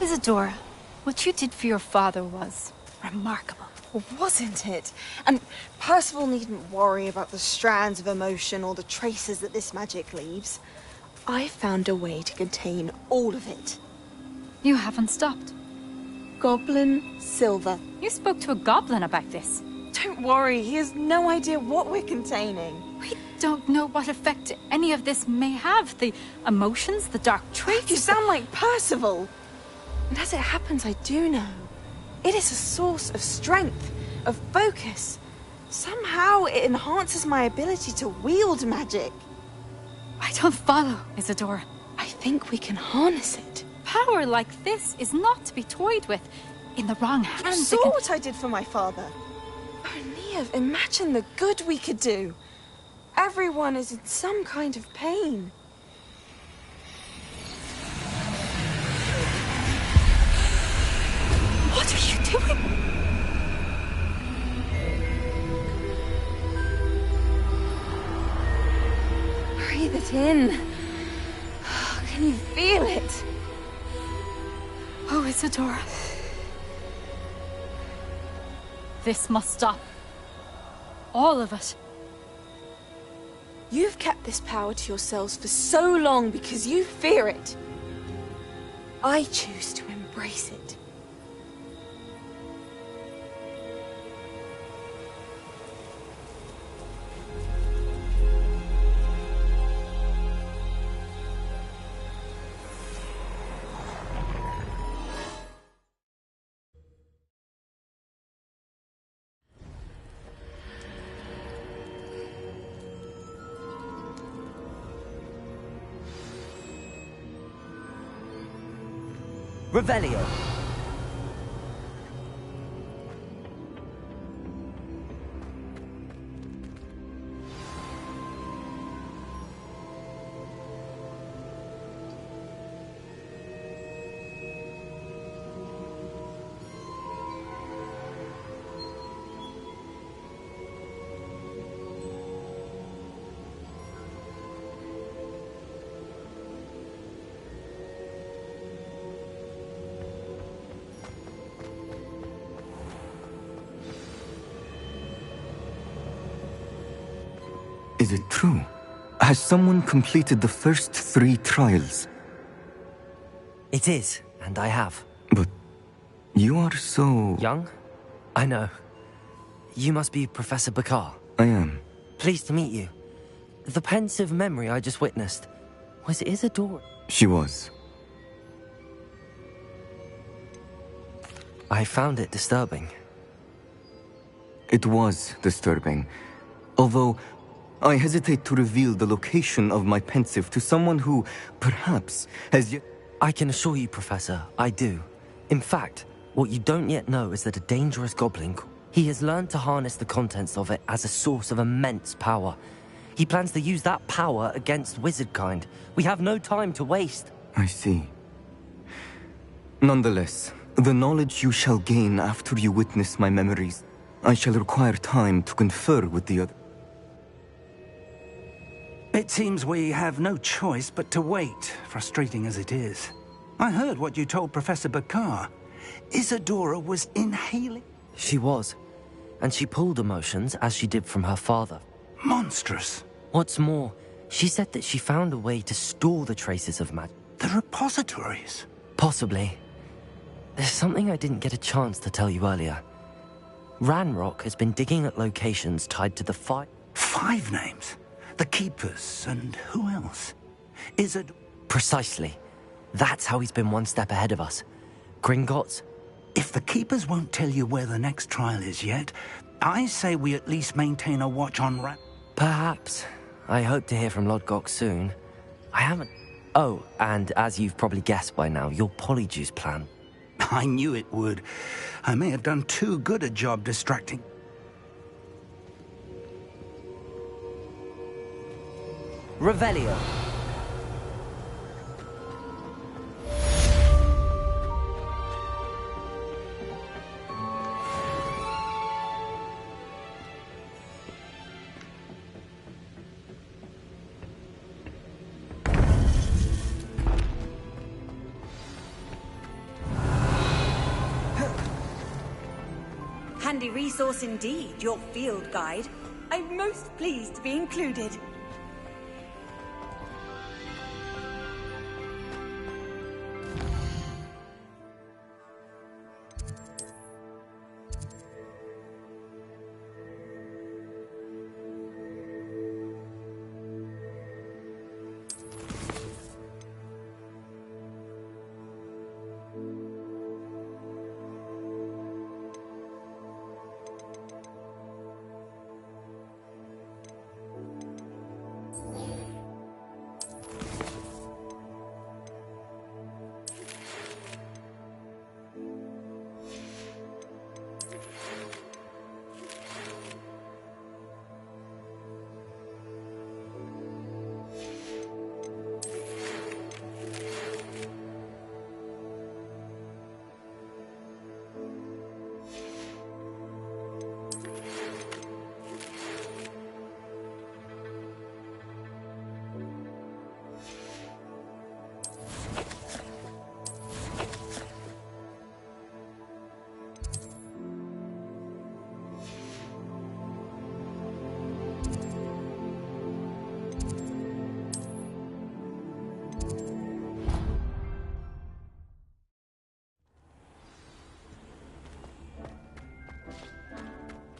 Isadora, what you did for your father was remarkable. Wasn't it? And Percival needn't worry about the strands of emotion or the traces that this magic leaves. I found a way to contain all of it. You haven't stopped. Goblin Silver. You spoke to a goblin about this. Don't worry, he has no idea what we're containing. We don't know what effect any of this may have. The emotions, the dark traits. You sound like Percival. And as it happens, I do know. It is a source of strength, of focus. Somehow it enhances my ability to wield magic. I don't follow, Isadora. I think we can harness it. Power like this is not to be toyed with. In the wrong hands, You saw what I did for my father. Oh, Neve, imagine the good we could do. Everyone is in some kind of pain. What are you doing? Breathe it in. Can you feel it? Oh, Isadora. This must stop. All of it. You've kept this power to yourselves for so long because you fear it. I choose to embrace it. Revelio. Is it true? Has someone completed the first 3 trials? It is, and I have. But you are so... young? I know. You must be Professor Bakar. I am. Pleased to meet you. The pensive memory I just witnessed, was Isadora? She was. I found it disturbing. It was disturbing. Although, I hesitate to reveal the location of my pensive to someone who, perhaps, has yet... I can assure you, Professor, I do. In fact, what you don't yet know is that a dangerous goblin... He has learned to harness the contents of it as a source of immense power. He plans to use that power against wizardkind. We have no time to waste. I see. Nonetheless, the knowledge you shall gain after you witness my memories, I shall require time to confer with the other. It seems we have no choice but to wait, frustrating as it is. I heard what you told Professor Bakar. Isadora was inhaling... She was. And she pulled emotions as she did from her father. Monstrous. What's more, she said that she found a way to store the traces of magic. The repositories? Possibly. There's something I didn't get a chance to tell you earlier. Ranrock has been digging at locations tied to the 5 names? The Keepers, and who else? Precisely. That's how he's been one step ahead of us. Gringotts? If the Keepers won't tell you where the next trial is yet, I say we at least maintain a watch on Perhaps. I hope to hear from Lodgok soon. I haven't... Oh, and as you've probably guessed by now, your Polyjuice plan. I knew it would. I may have done too good a job distracting... Revelio. Handy resource indeed, your field guide. I'm most pleased to be included.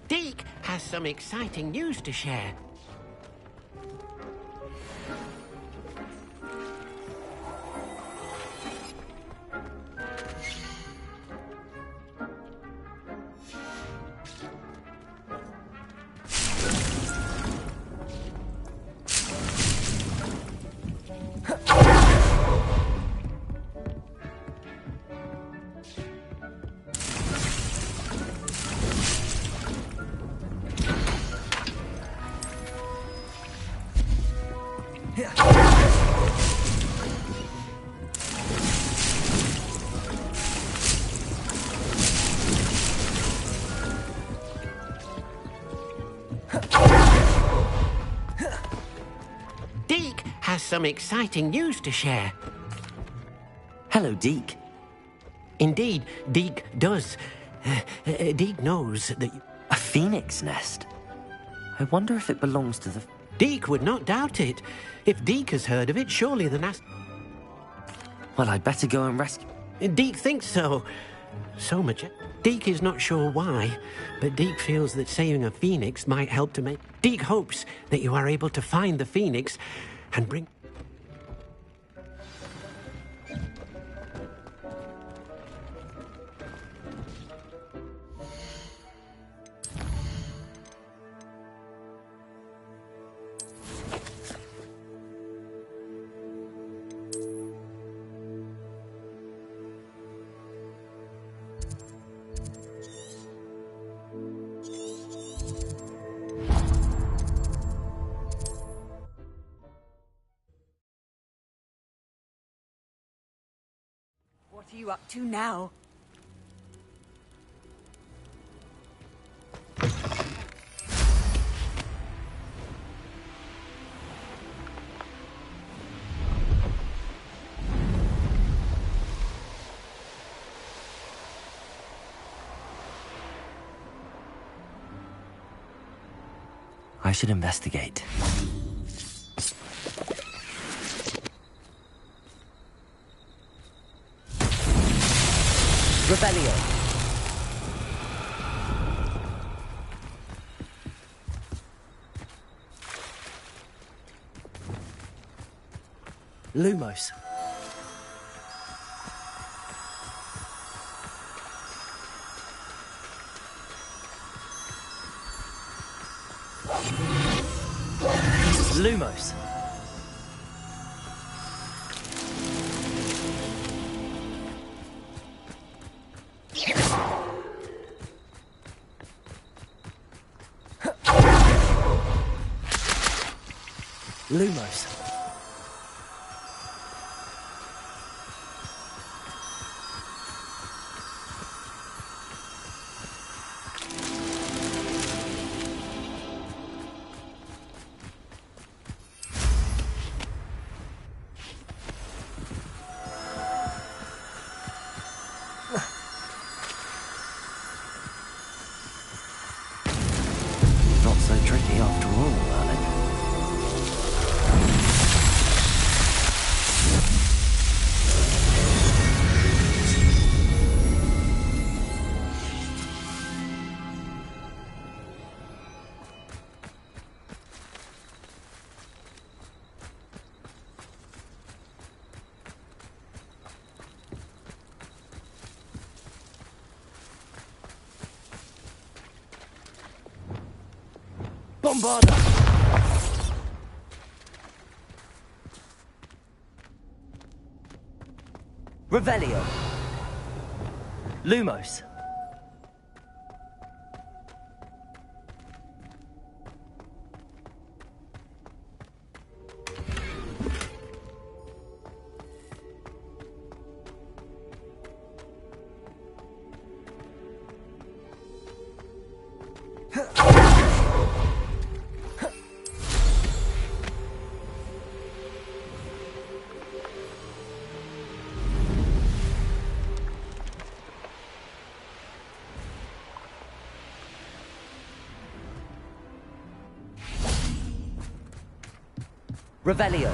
Deke has some exciting news to share. Deke has some exciting news to share. Hello, Deke. Indeed, Deke does. Deke knows that... A phoenix nest? I wonder if it belongs to the... Deke would not doubt it. If Deke has heard of it, surely the nest... Well, I'd better go and rescue... Deke thinks so. So much... Deke is not sure why, but Deke feels that saving a phoenix might help to make... Deke hopes that you are able to find the phoenix and bring... What are you up to now? I should investigate. Revelio. Lumos. Lumos. Lumos. Not so tricky after all, Alec. Bombarda! Revelio. Lumos. Revelio.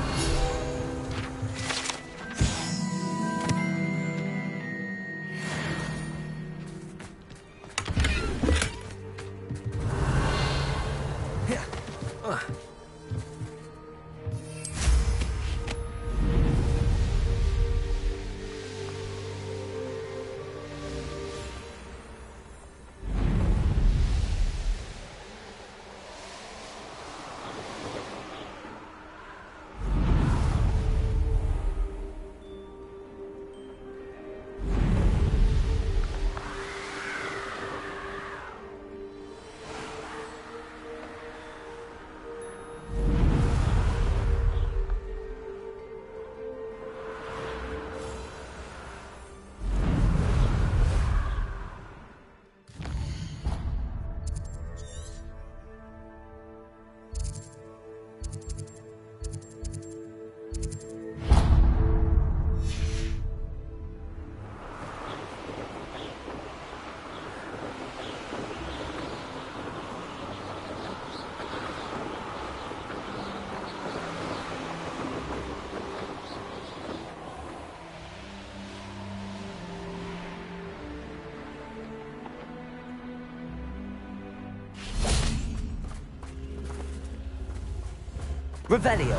Revelio.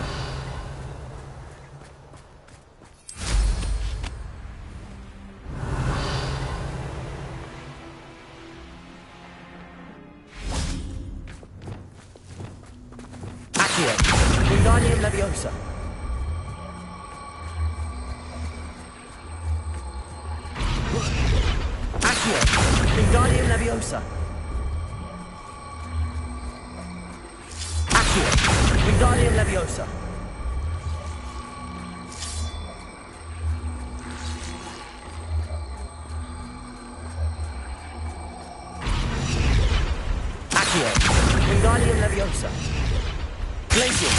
Accio. Wingardium Leviosa. Accio. Wingardium Leviosa. Accio. Wingardium Leviosa. Accio. Wingardium Leviosa. Glacial.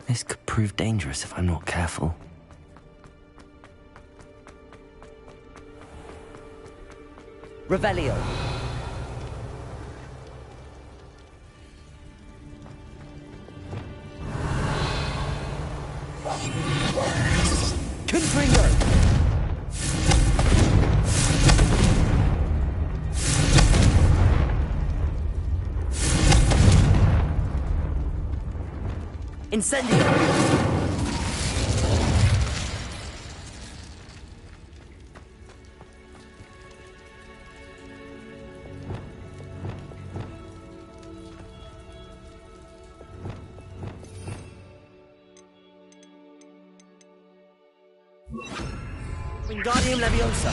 This could prove dangerous if I'm not careful. Revelio. Confringo. Incendio. Wingardium Leviosa.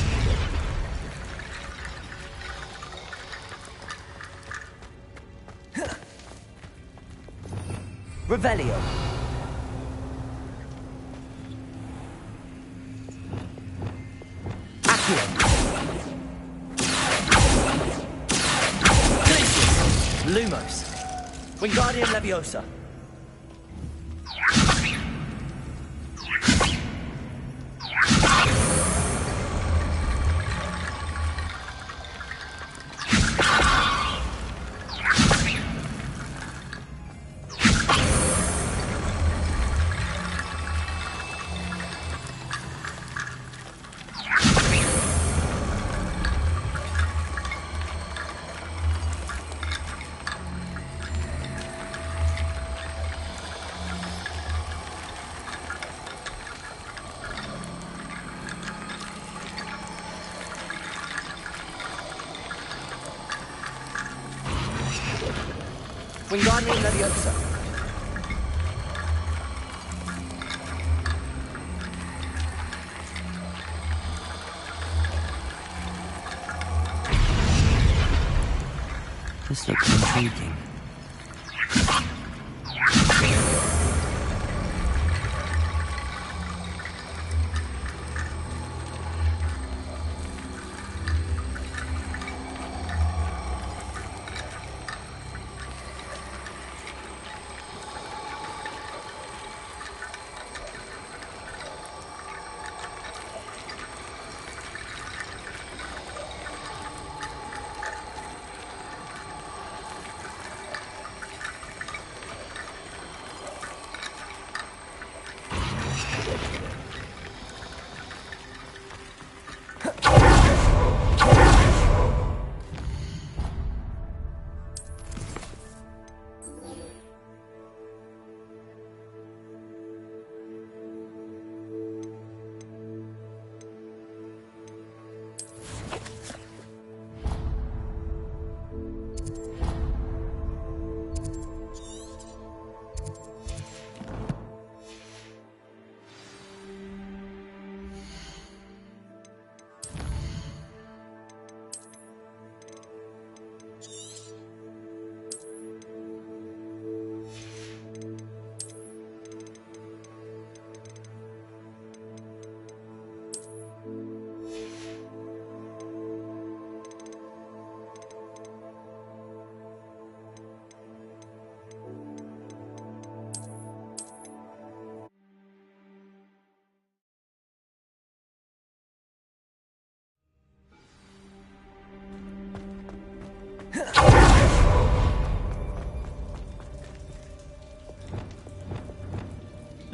Revelio. Accio. Glacius. Lumos. Wingardium Leviosa. Wingardium Leviosa. This looks intriguing.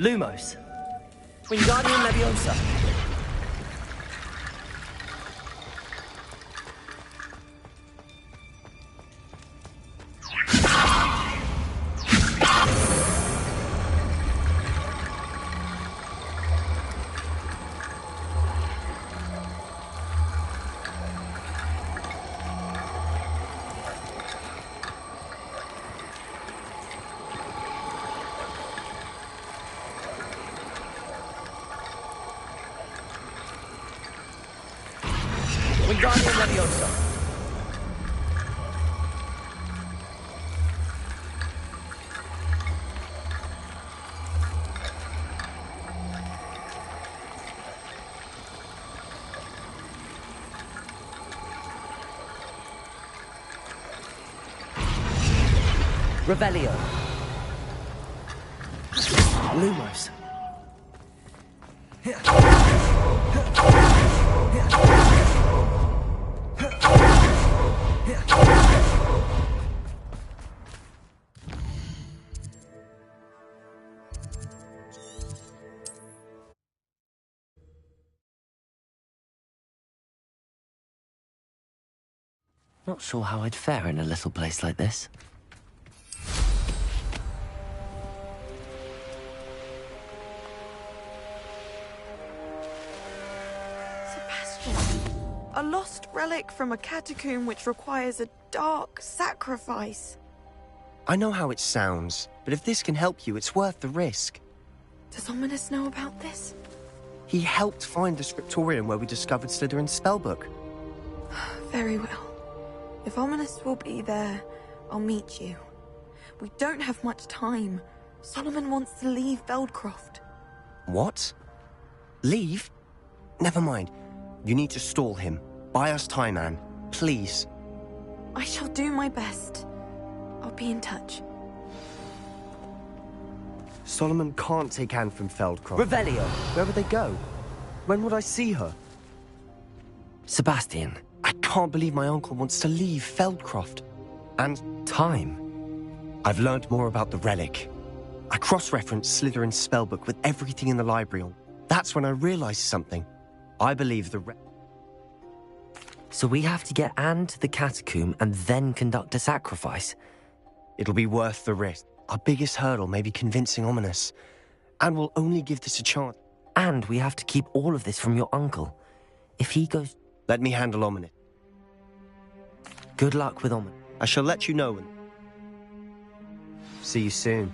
Lumos. Wingardium Leviosa. Leviosa! Revelio. Lumos. Not sure how I'd fare in a little place like this. A lost relic from a catacomb which requires a dark sacrifice. I know how it sounds, but if this can help you, it's worth the risk. Does Ominous know about this? He helped find the scriptorium where we discovered Slytherin's spellbook. Very well. If Ominous will be there, I'll meet you. We don't have much time. Solomon wants to leave Feldcroft. What? Leave? Never mind. You need to stall him. Buy us time, Anne. Please. I shall do my best. I'll be in touch. Solomon can't take Anne from Feldcroft. Revelio! Where would they go? When would I see her? Sebastian. I can't believe my uncle wants to leave Feldcroft. And time. I've learned more about the relic. I cross-referenced Slytherin's spellbook with everything in the library on. That's when I realized something. I believe So we have to get Anne to the catacomb and then conduct a sacrifice? It'll be worth the risk. Our biggest hurdle may be convincing Ominous. And we'll only give this a chance. And we have to keep all of this from your uncle. If he goes... Let me handle Ominous. Good luck with Ominous. I shall let you know when... See you soon.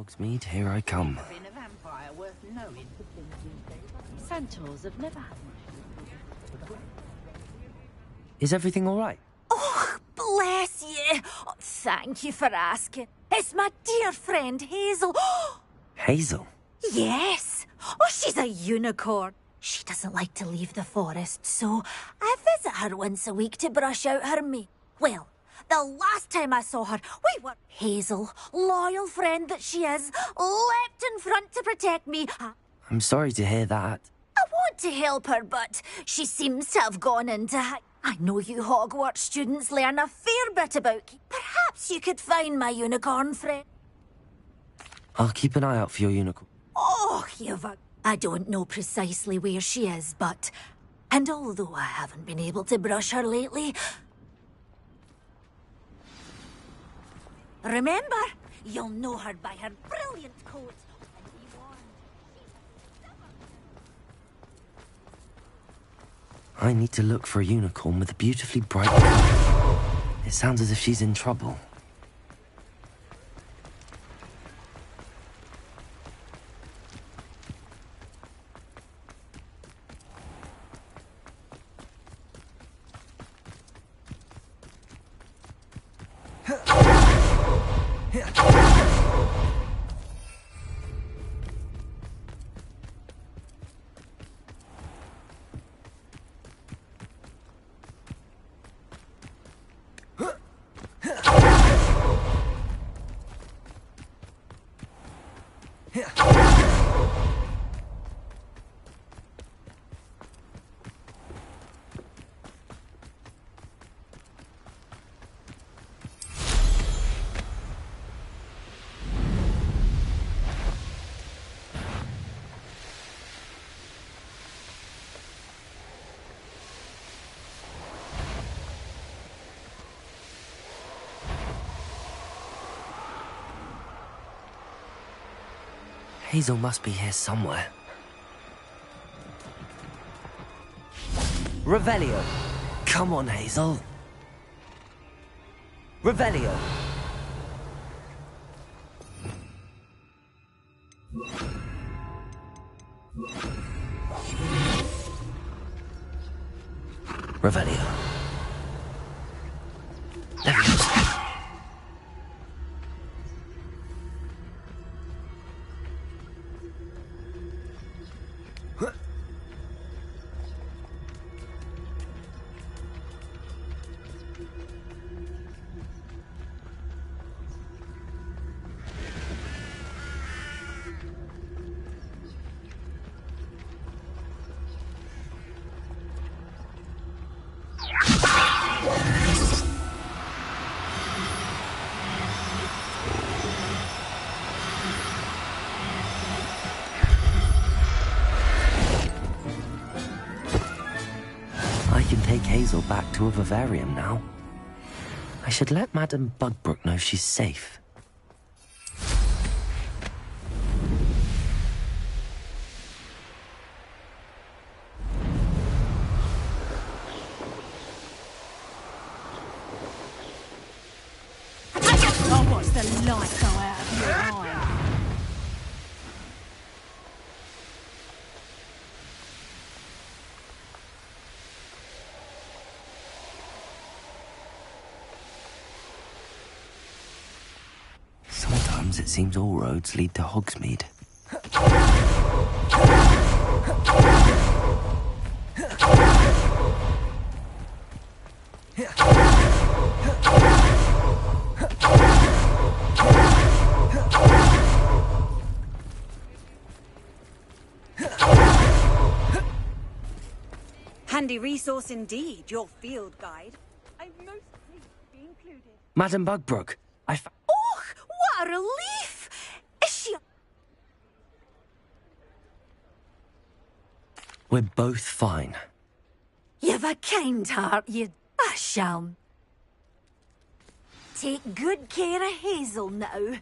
Hogsmeade, here I come. Been a vampire worth knowing. Centaurs have never had much. Is everything all right? Oh, bless you. Oh, thank you for asking. It's my dear friend Hazel. Hazel? Yes. Oh, she's a unicorn. She doesn't like to leave the forest, so I visit her once a week to brush out her meat. Well, the last time I saw her, we were... Hazel, loyal friend that she is, leapt in front to protect me. I'm sorry to hear that. I want to help her, but she seems to have gone into... I know you Hogwarts students learn a fair bit about... Perhaps you could find my unicorn friend. I'll keep an eye out for your unicorn. Oh, I don't know precisely where she is, but... And although I haven't been able to brush her lately... Remember, you'll know her by her brilliant coat. I need to look for a unicorn with a beautifully bright colour. It sounds as if she's in trouble. Hazel must be here somewhere. Revelio! Come on, Hazel. Revelio! Revelio. Leviosa. I can take Hazel back to a vivarium now. I should let Madame Bugbrook know she's safe. Oh, what's the light go out of your eye? Sometimes it seems all roads lead to Hogsmeade. Handy resource indeed, your field guide. I'm most pleased to be included. Madame Bugbrook, Oh, what a relief! Is she... We're both fine. You've a kind heart, you... I shall. Take good care of Hazel now.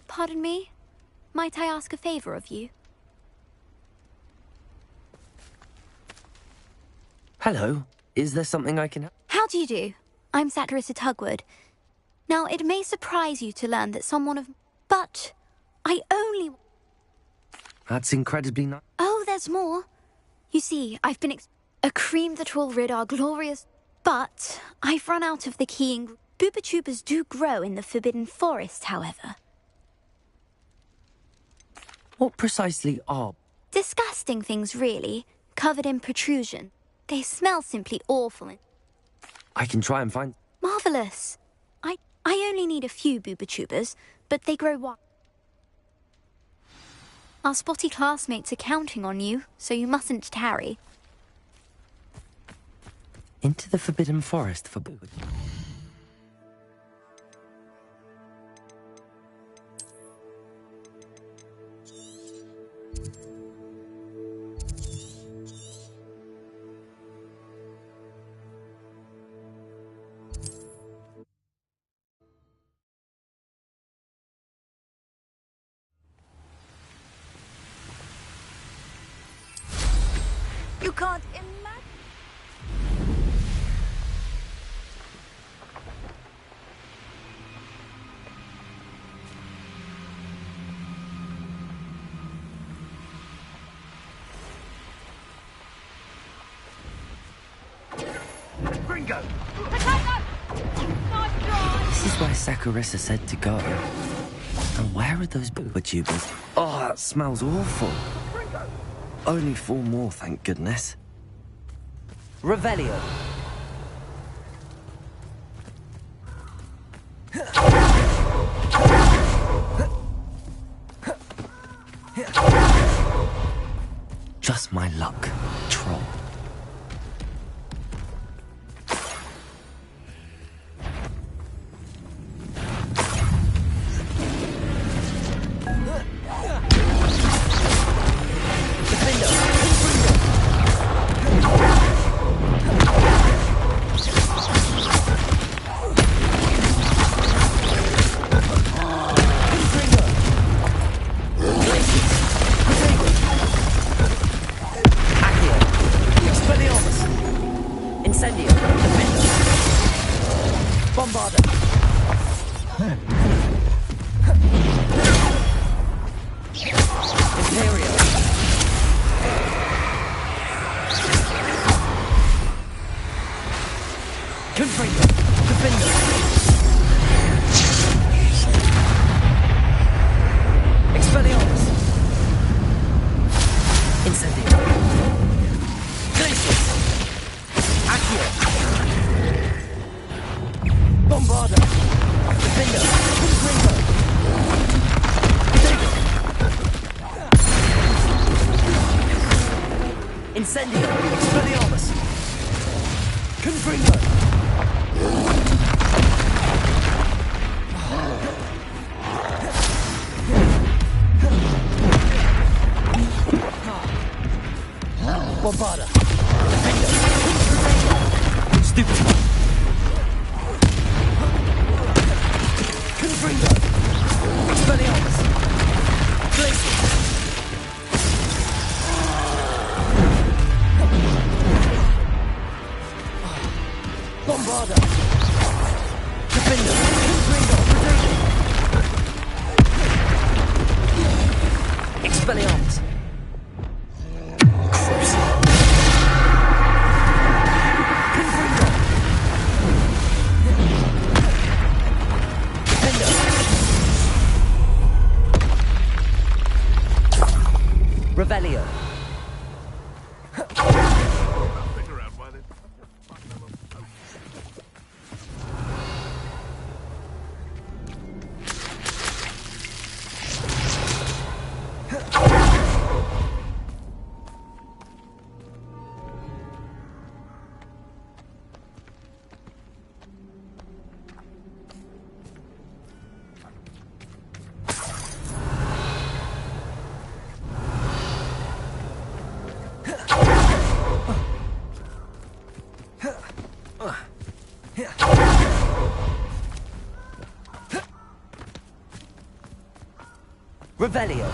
Pardon me? Might I ask a favor of you? Hello. Is there something I can help? How do you do? I'm Saccharissa Tugwood. Now, it may surprise you to learn that someone of... But I only... That's incredibly nice. Oh, there's more. You see, I've been a cream that will rid our glorious... But I've run out of the key Boobachubas do grow in the Forbidden Forest, however. What precisely are... Disgusting things, really, covered in protrusion. They smell simply awful. I can try and find... Marvellous. I only need a few Boobachubas, but they grow wild. Our spotty classmates are counting on you, so you mustn't tarry. Into the Forbidden Forest for Boo. You can't imagine. Gringo! This is where Saccharissa said to go. And where are those Boobachubas? Oh, that smells awful. Only 4 more, thank goodness. Revelio. Just my luck, troll. Revelio. Revelio.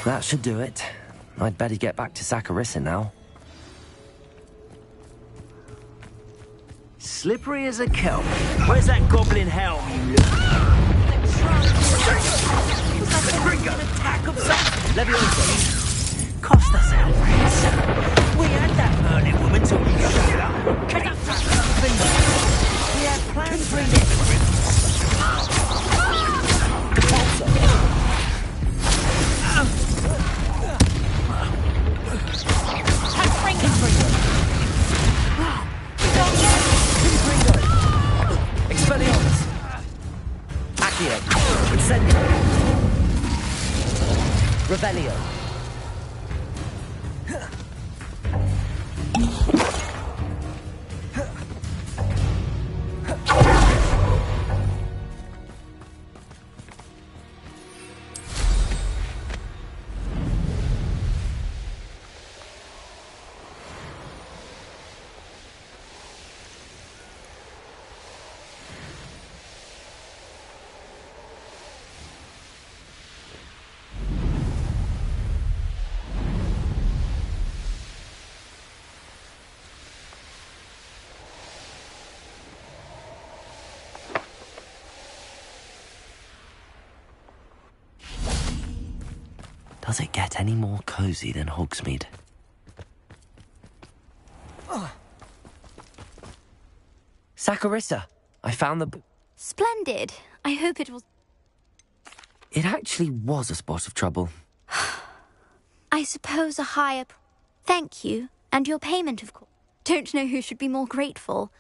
That should do it. I'd better get back to Saccharissa now. Slippery as a kelp. Where's that goblin helm, you The Gringo! An attack of some... Leviosa. Cost us our friends. We had that Merlin woman till you shut up. Catch up, we had plans for it. Expelliarmus! Accio! Incendio! Revelio! Does it get any more cozy than Hogsmeade? Saccharissa! I found the... Splendid. I hope it was... It actually was a spot of trouble. I suppose a higher... Thank you, and your payment, of course. Don't know who should be more grateful.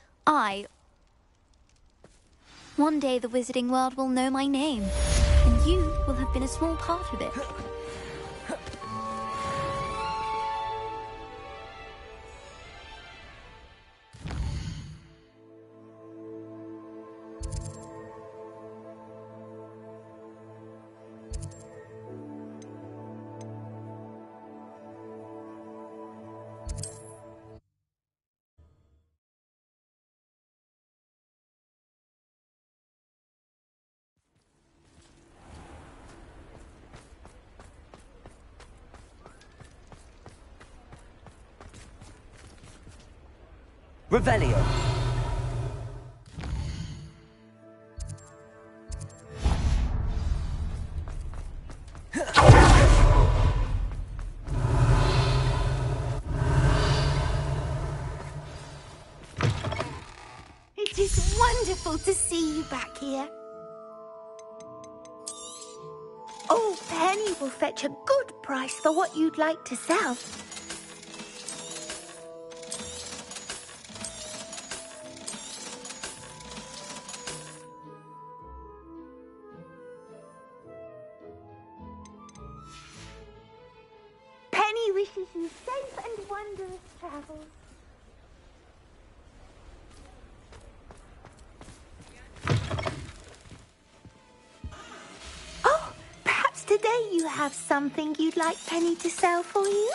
One day the wizarding world will know my name, and you will have been a small part of it. Revelio! It is wonderful to see you back here. Oh, Penny will fetch a good price for what you'd like to sell. Penny wishes you safe and wondrous travels. Oh, perhaps today you have something you'd like Penny to sell for you?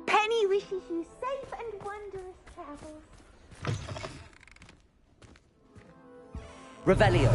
Penny wishes you safe and wondrous travels. Revelio!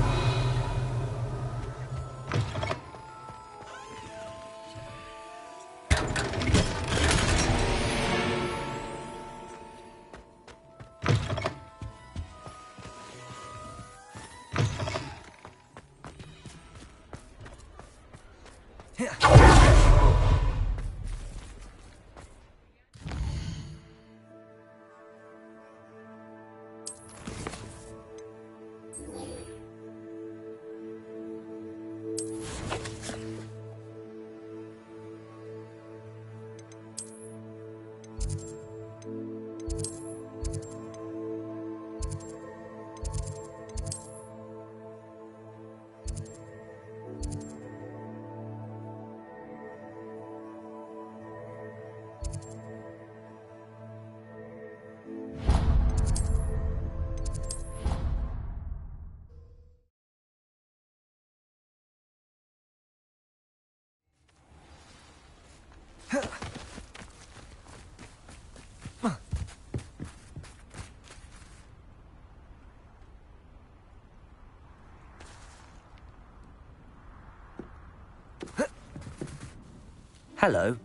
Hello.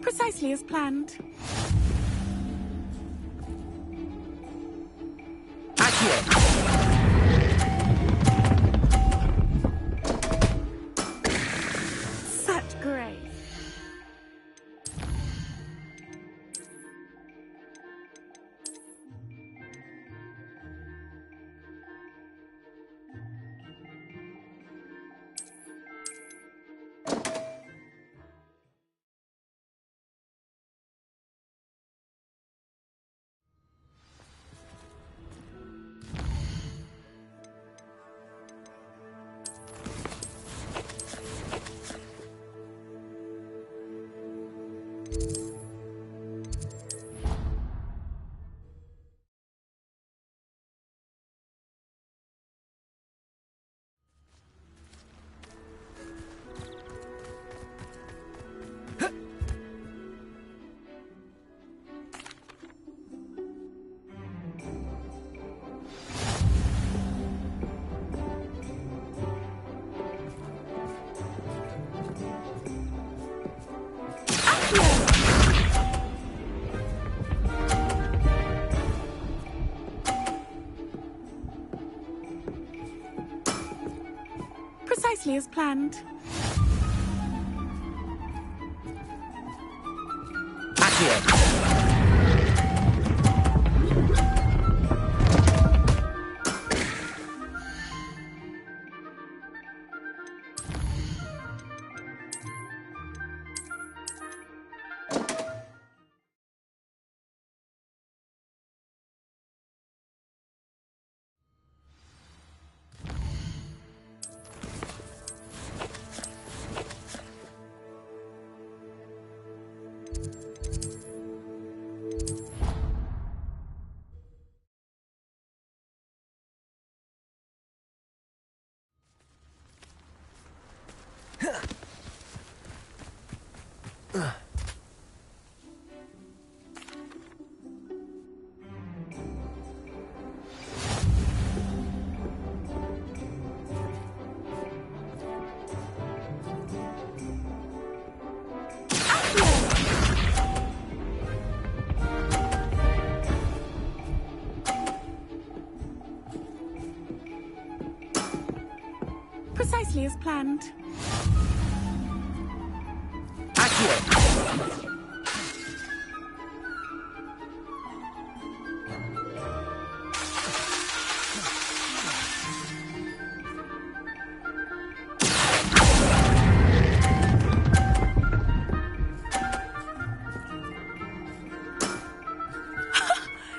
Precisely as planned. Such grace. Precisely as planned. Precisely as planned.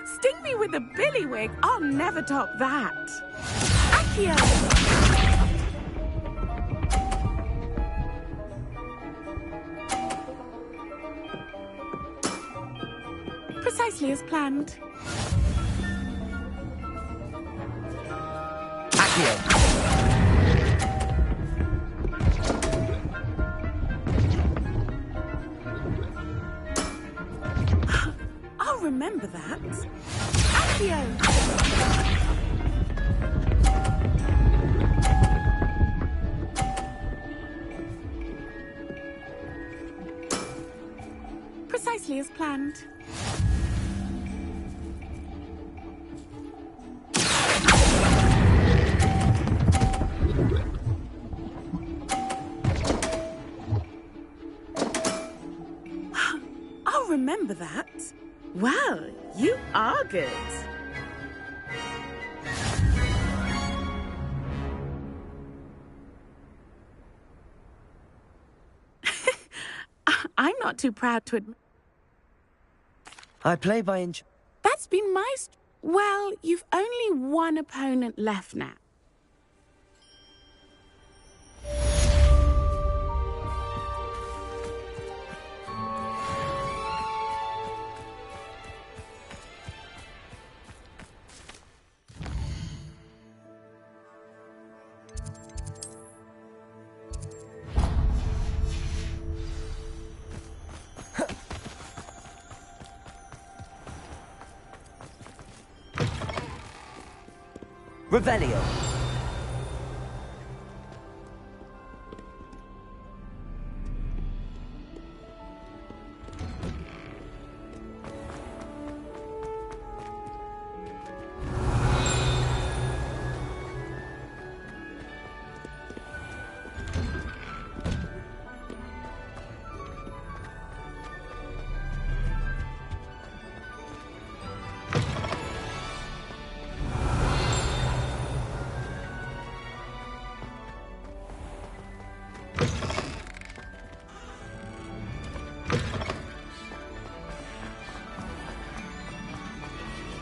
Sting me with a billywig. I'll never top that. Accio! Precisely as planned. I'll remember that. Accio! Precisely as planned. I'll remember that. Well, you are good. I'm not too proud to admit. I play by inch. That's been my... Well, you've only one opponent left now. Revelio.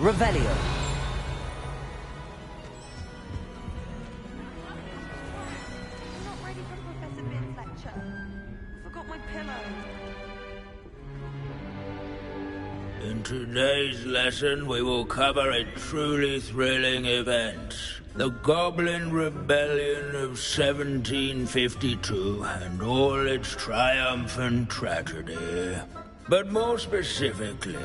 Revelio. I'm not ready for Professor Bin's lecture. I forgot my pillow. In today's lesson, we will cover a truly thrilling event. The Goblin Rebellion of 1752 and all its triumphant tragedy. But more specifically,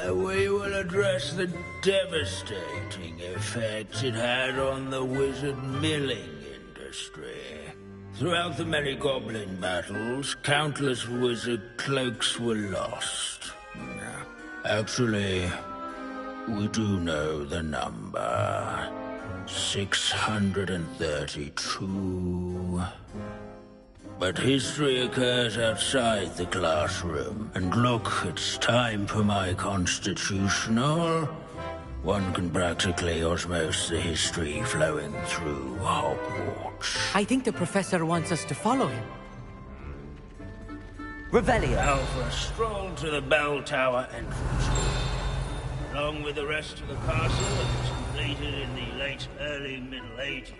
we will address the devastating effects it had on the wizard milling industry. Throughout the many goblin battles, countless wizard cloaks were lost. Actually, we do know the number. 632. But history occurs outside the classroom. And look, it's time for my constitutional. One can practically osmose the history flowing through Hogwarts. I think the professor wants us to follow him. Revelio. Now for a stroll to the bell tower entrance hall. Along with the rest of the castle that was completed in the early Middle 80s.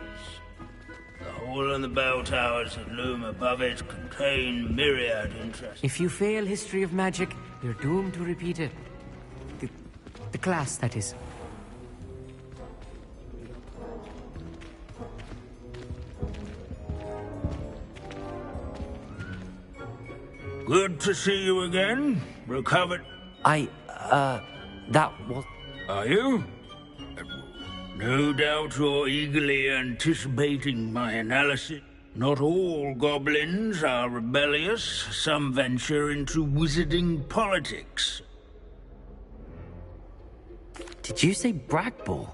The hall and the bell towers that loom above it contain myriad interesting... If you fail history of magic, you're doomed to repeat it. The class, that is. Good to see you again. Recovered... that was... Are you? No doubt you're eagerly anticipating my analysis. Not all goblins are rebellious. Some venture into wizarding politics. Did you say Bragball?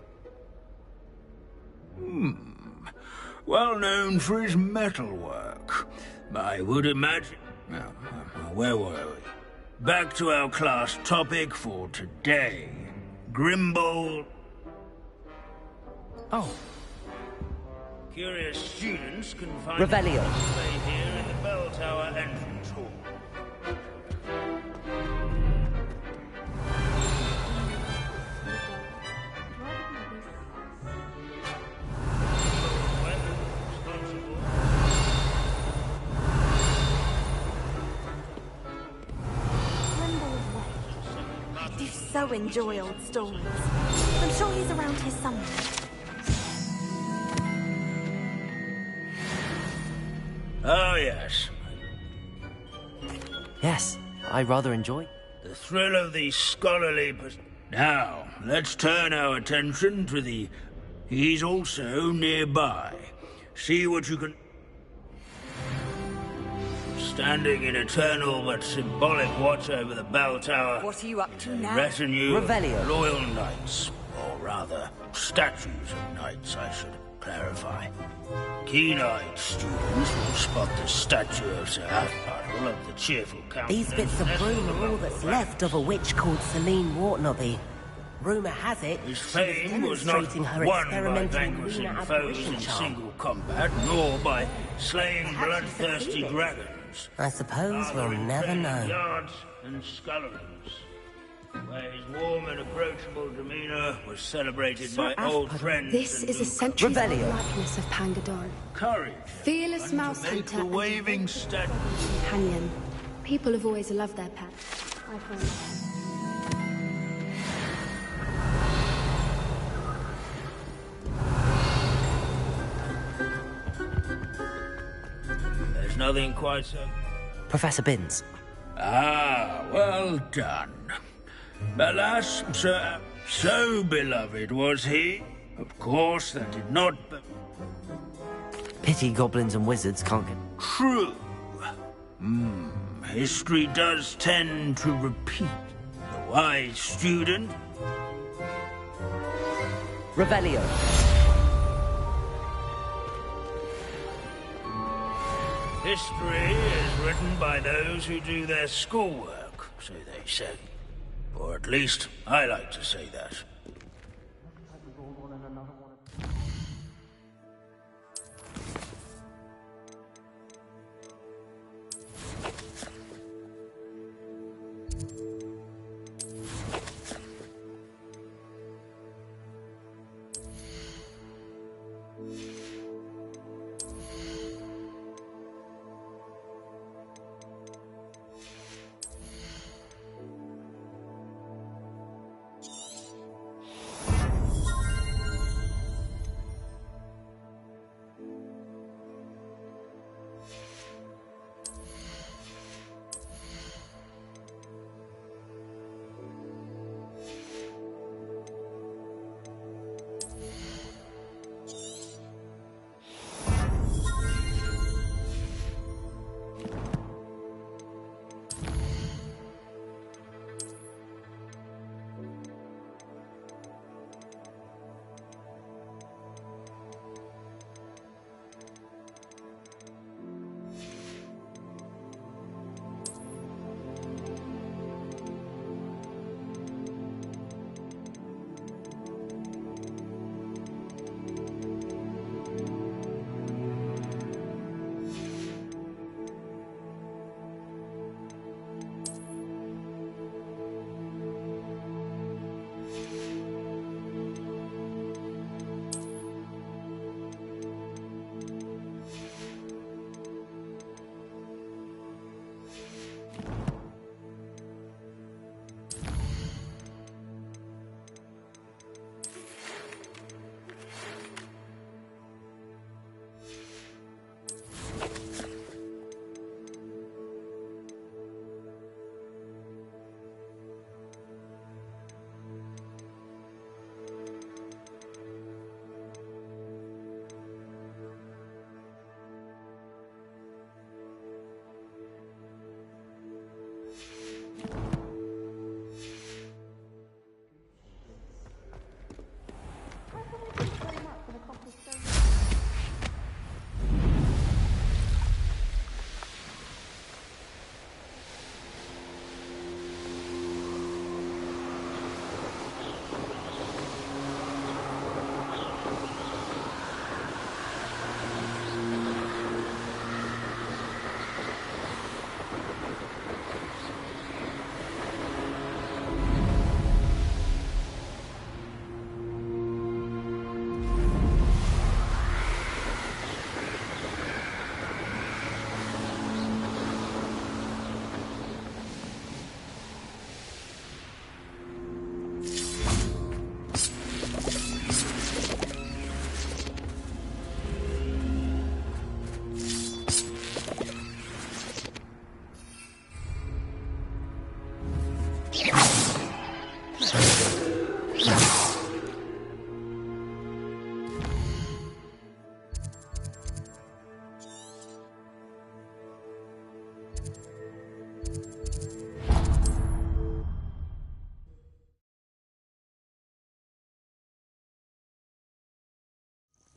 Well known for his metalwork. I would imagine... Now, where were we? Back to our class topic for today. Grimble... Oh. Curious students can find Revelio. Stay here in the bell tower entrance hall. I do so enjoy old stories. I'm sure he's around here somewhere. Oh, yes. Yes, I rather enjoy. The thrill of the scholarly... Now, let's turn our attention to the... He's also nearby. See what you can... Standing in eternal but symbolic watch over the bell tower... What are you up to now? Retinue Revelio. of loyal knights. Or rather, statues of knights, I should clarify. Keen-eyed students will spot the statue of Sir Halfpuddle of the cheerful countenance. These bits of broom are all that's left of a witch called Celine Wartnobby. Rumour has it His she was fame was not demonstrating her won by experimental vanquishing lunar foes apparition in charm. single combat, nor by slaying Perhaps bloodthirsty she's a dragons. I suppose we'll Rather in never training know. yards and sculleries, where his warm and approachable demeanour was celebrated Sir by old Alfred, friends. this and is a new century's old Revelio. likeness of Pangador. courage. Fearless and mouse to make hunter the and waving statue. companion. People have always loved their pets. I promise. There's nothing quite so... Professor Binns. Ah, well done. Alas, sir, so beloved was he, Of course, that did not... Pity goblins and wizards can't get... True. History does tend to repeat. The wise student... Revelio. History is written by those who do their schoolwork, so they say. Or at least, I like to say that.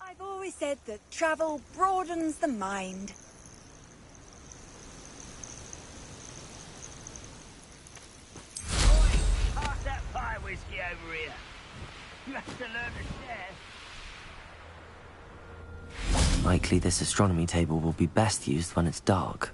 I've always said that travel broadens the mind. Pass that pie whiskey over here. You have to learn to share. Likely this astronomy table will be best used when it's dark.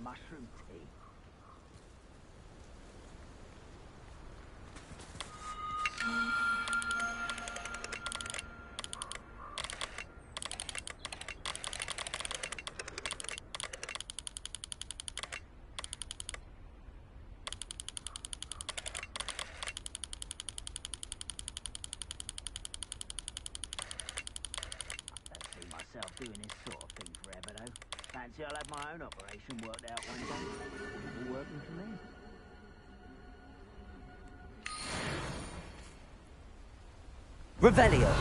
Mushroom tea. doing this sort of thing forever, though. Fancy I'll have my own operation worked out one day. All working for me. Revelio.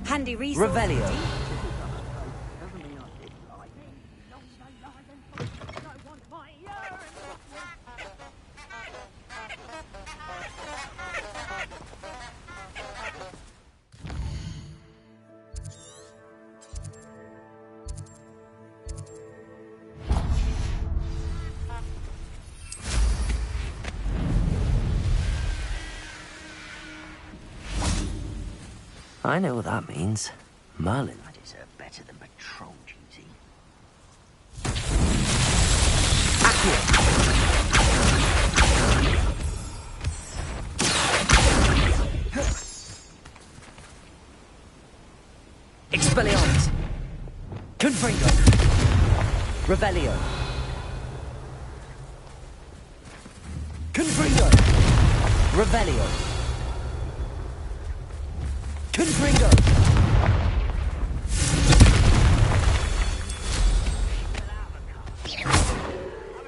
Handy resource. Revelio. I know what that means. Merlin. I deserve better than patrol duty. Expelliarmus. Confringo. Revelio. Confringo. Revelio. Confringo.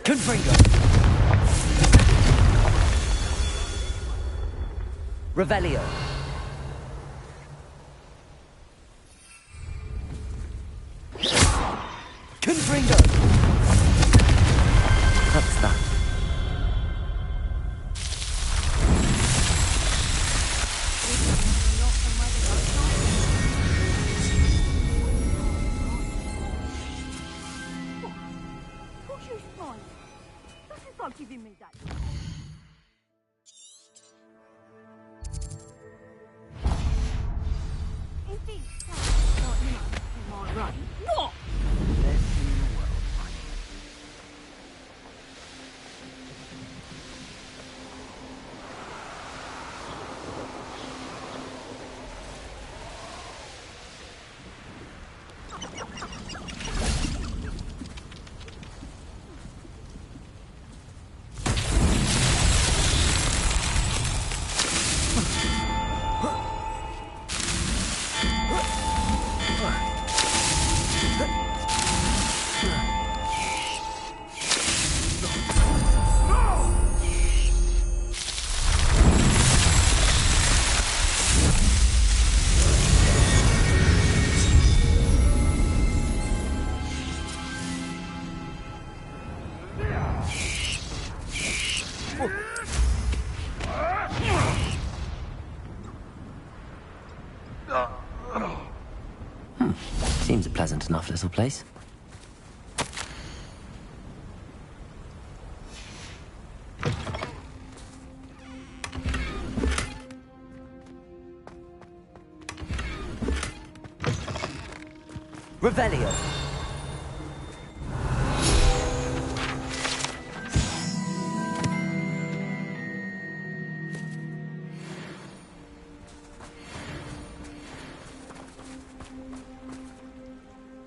Confringo. Revelio. Confringo. What's that? Giving me that. Is this not, am I right? What? Best in the world, finding it. Seems a pleasant enough little place. Revelio.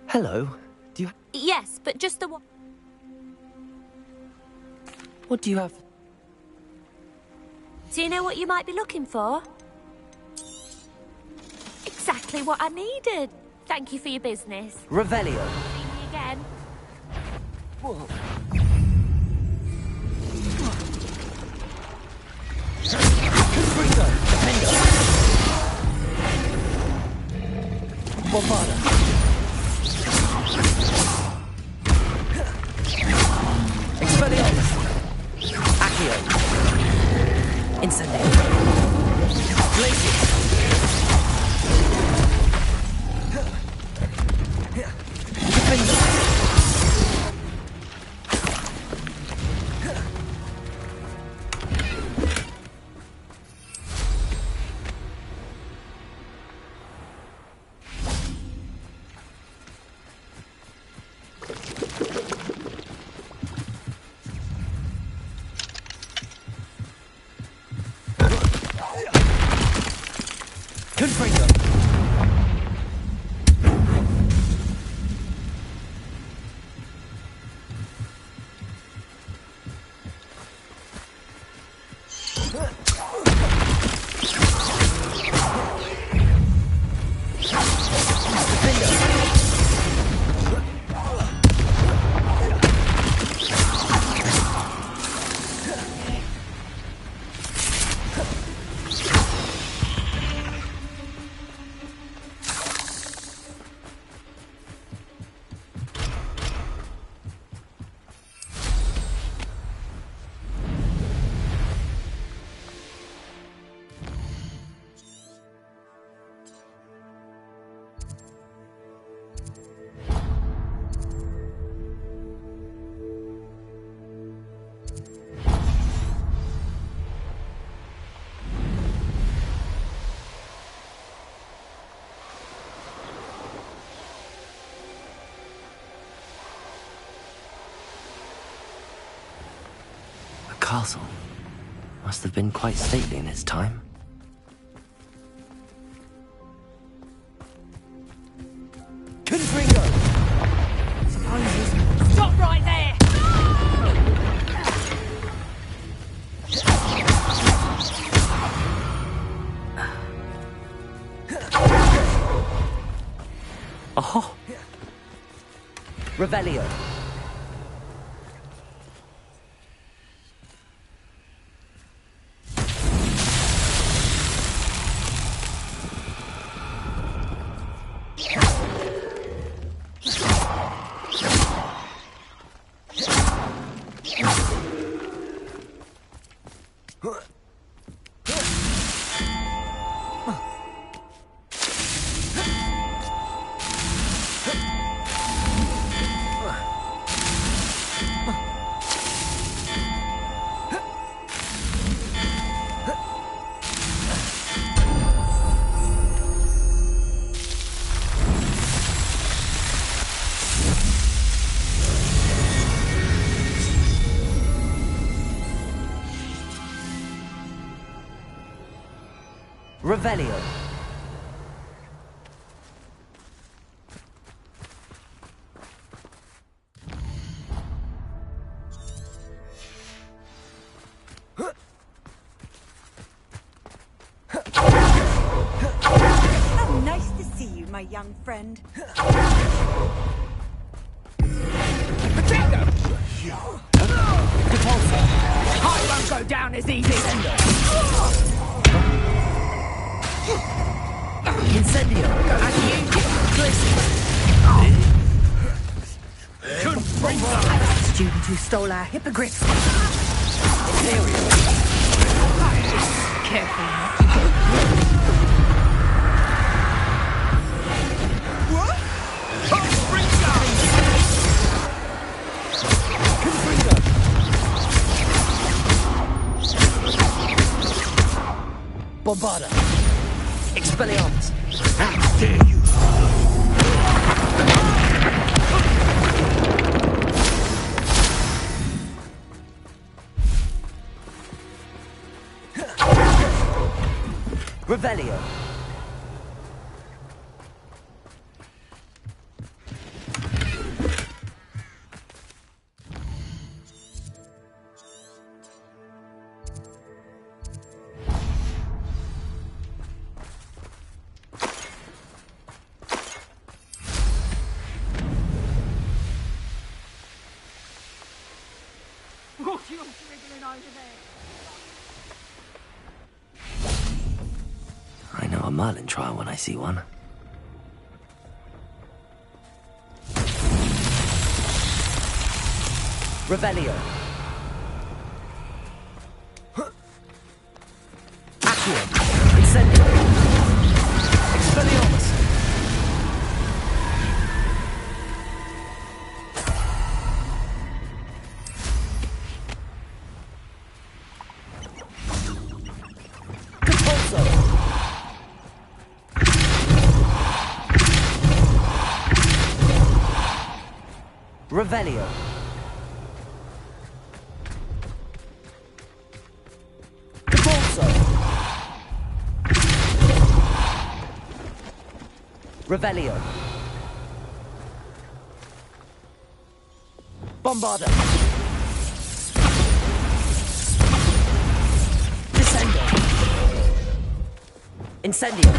Hello. Do you... Yes, but just the one. What do you have? Do you know what you might be looking for? Exactly what I needed. Thank you for your business. Revelio. See me again. Whoa. Confringo. Defendo. Bombada. Expelliarmus. Accio. Incendio. Blazing. Defendo. Confringo! Castle must have been quite stately in its time. Confringo! Stop right there! Oh! Revelio. Revelio. Oh, nice to see you, my young friend. I won't go down as easy. Incendio! Student who stole our hippogriffs. Careful. Bombarda! Expelliarmus! How dare you! Revelio! What are you wriggling over there? I know a Merlin trial when I see one. Revelio. Accio. Incendio. Expelliarmus. Revelio. Capozzo. Revelio. Bombarda. Descendo. Incendio.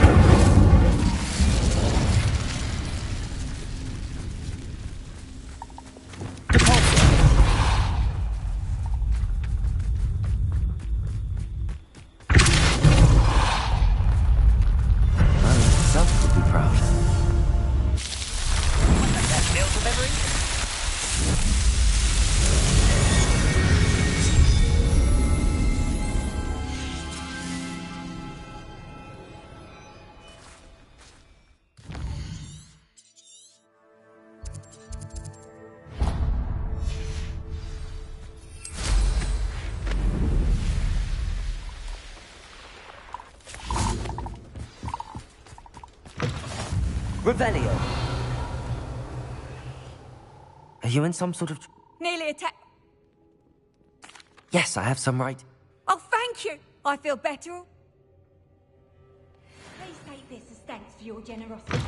Revelio. Are you in some sort of... Nearly attacked. Yes, I have some right. Oh, thank you. I feel better. Please take this as thanks for your generosity.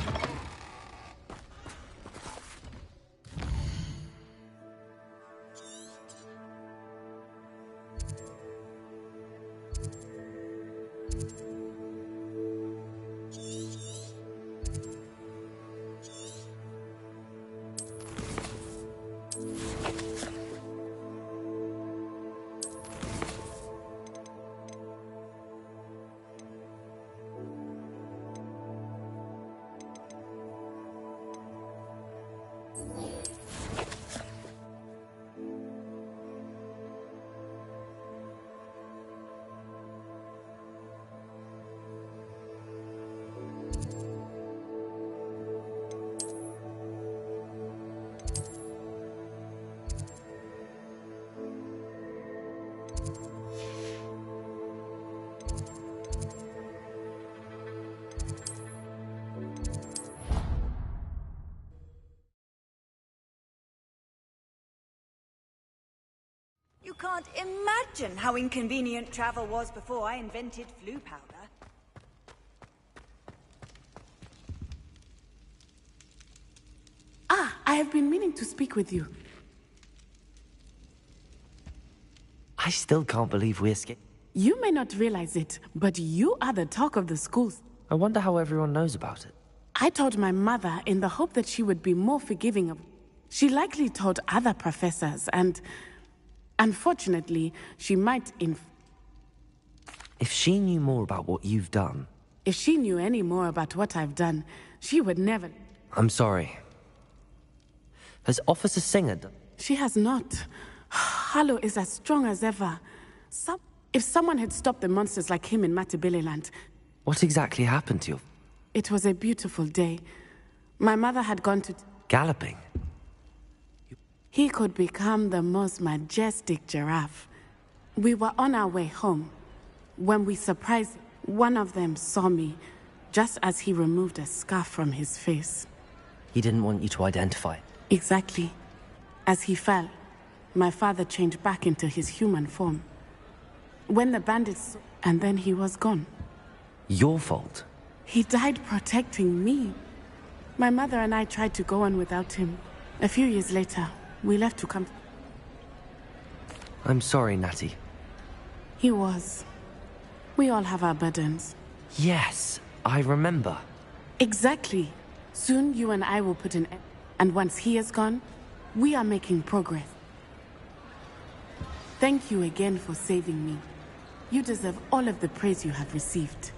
You can't imagine how inconvenient travel was before I invented flu powder. Ah, I have been meaning to speak with you. I still can't believe we escaped. You may not realize it, but you are the talk of the schools. I wonder how everyone knows about it. I told my mother in the hope that she would be more forgiving of... She likely told other professors, and... Unfortunately, she might If she knew more about what you've done... If she knew any more about what I've done, she would never... I'm sorry. Has Officer Singer done... She has not. Harlow is as strong as ever. If someone had stopped the monsters like him in Matabeleland... What exactly happened to you? It was a beautiful day. My mother had gone to... Galloping? He could become the most majestic giraffe. We were on our way home. When we surprised, one of them saw me, just as he removed a scarf from his face. He didn't want you to identify it. Exactly. As he fell, my father changed back into his human form. When the bandits... And then he was gone. Your fault? He died protecting me. My mother and I tried to go on without him. A few years later, we left to come... I'm sorry, Natty. He was. We all have our burdens. Yes, I remember. Exactly. Soon you and I will put an end. And once he is gone, we are making progress. Thank you again for saving me. You deserve all of the praise you have received.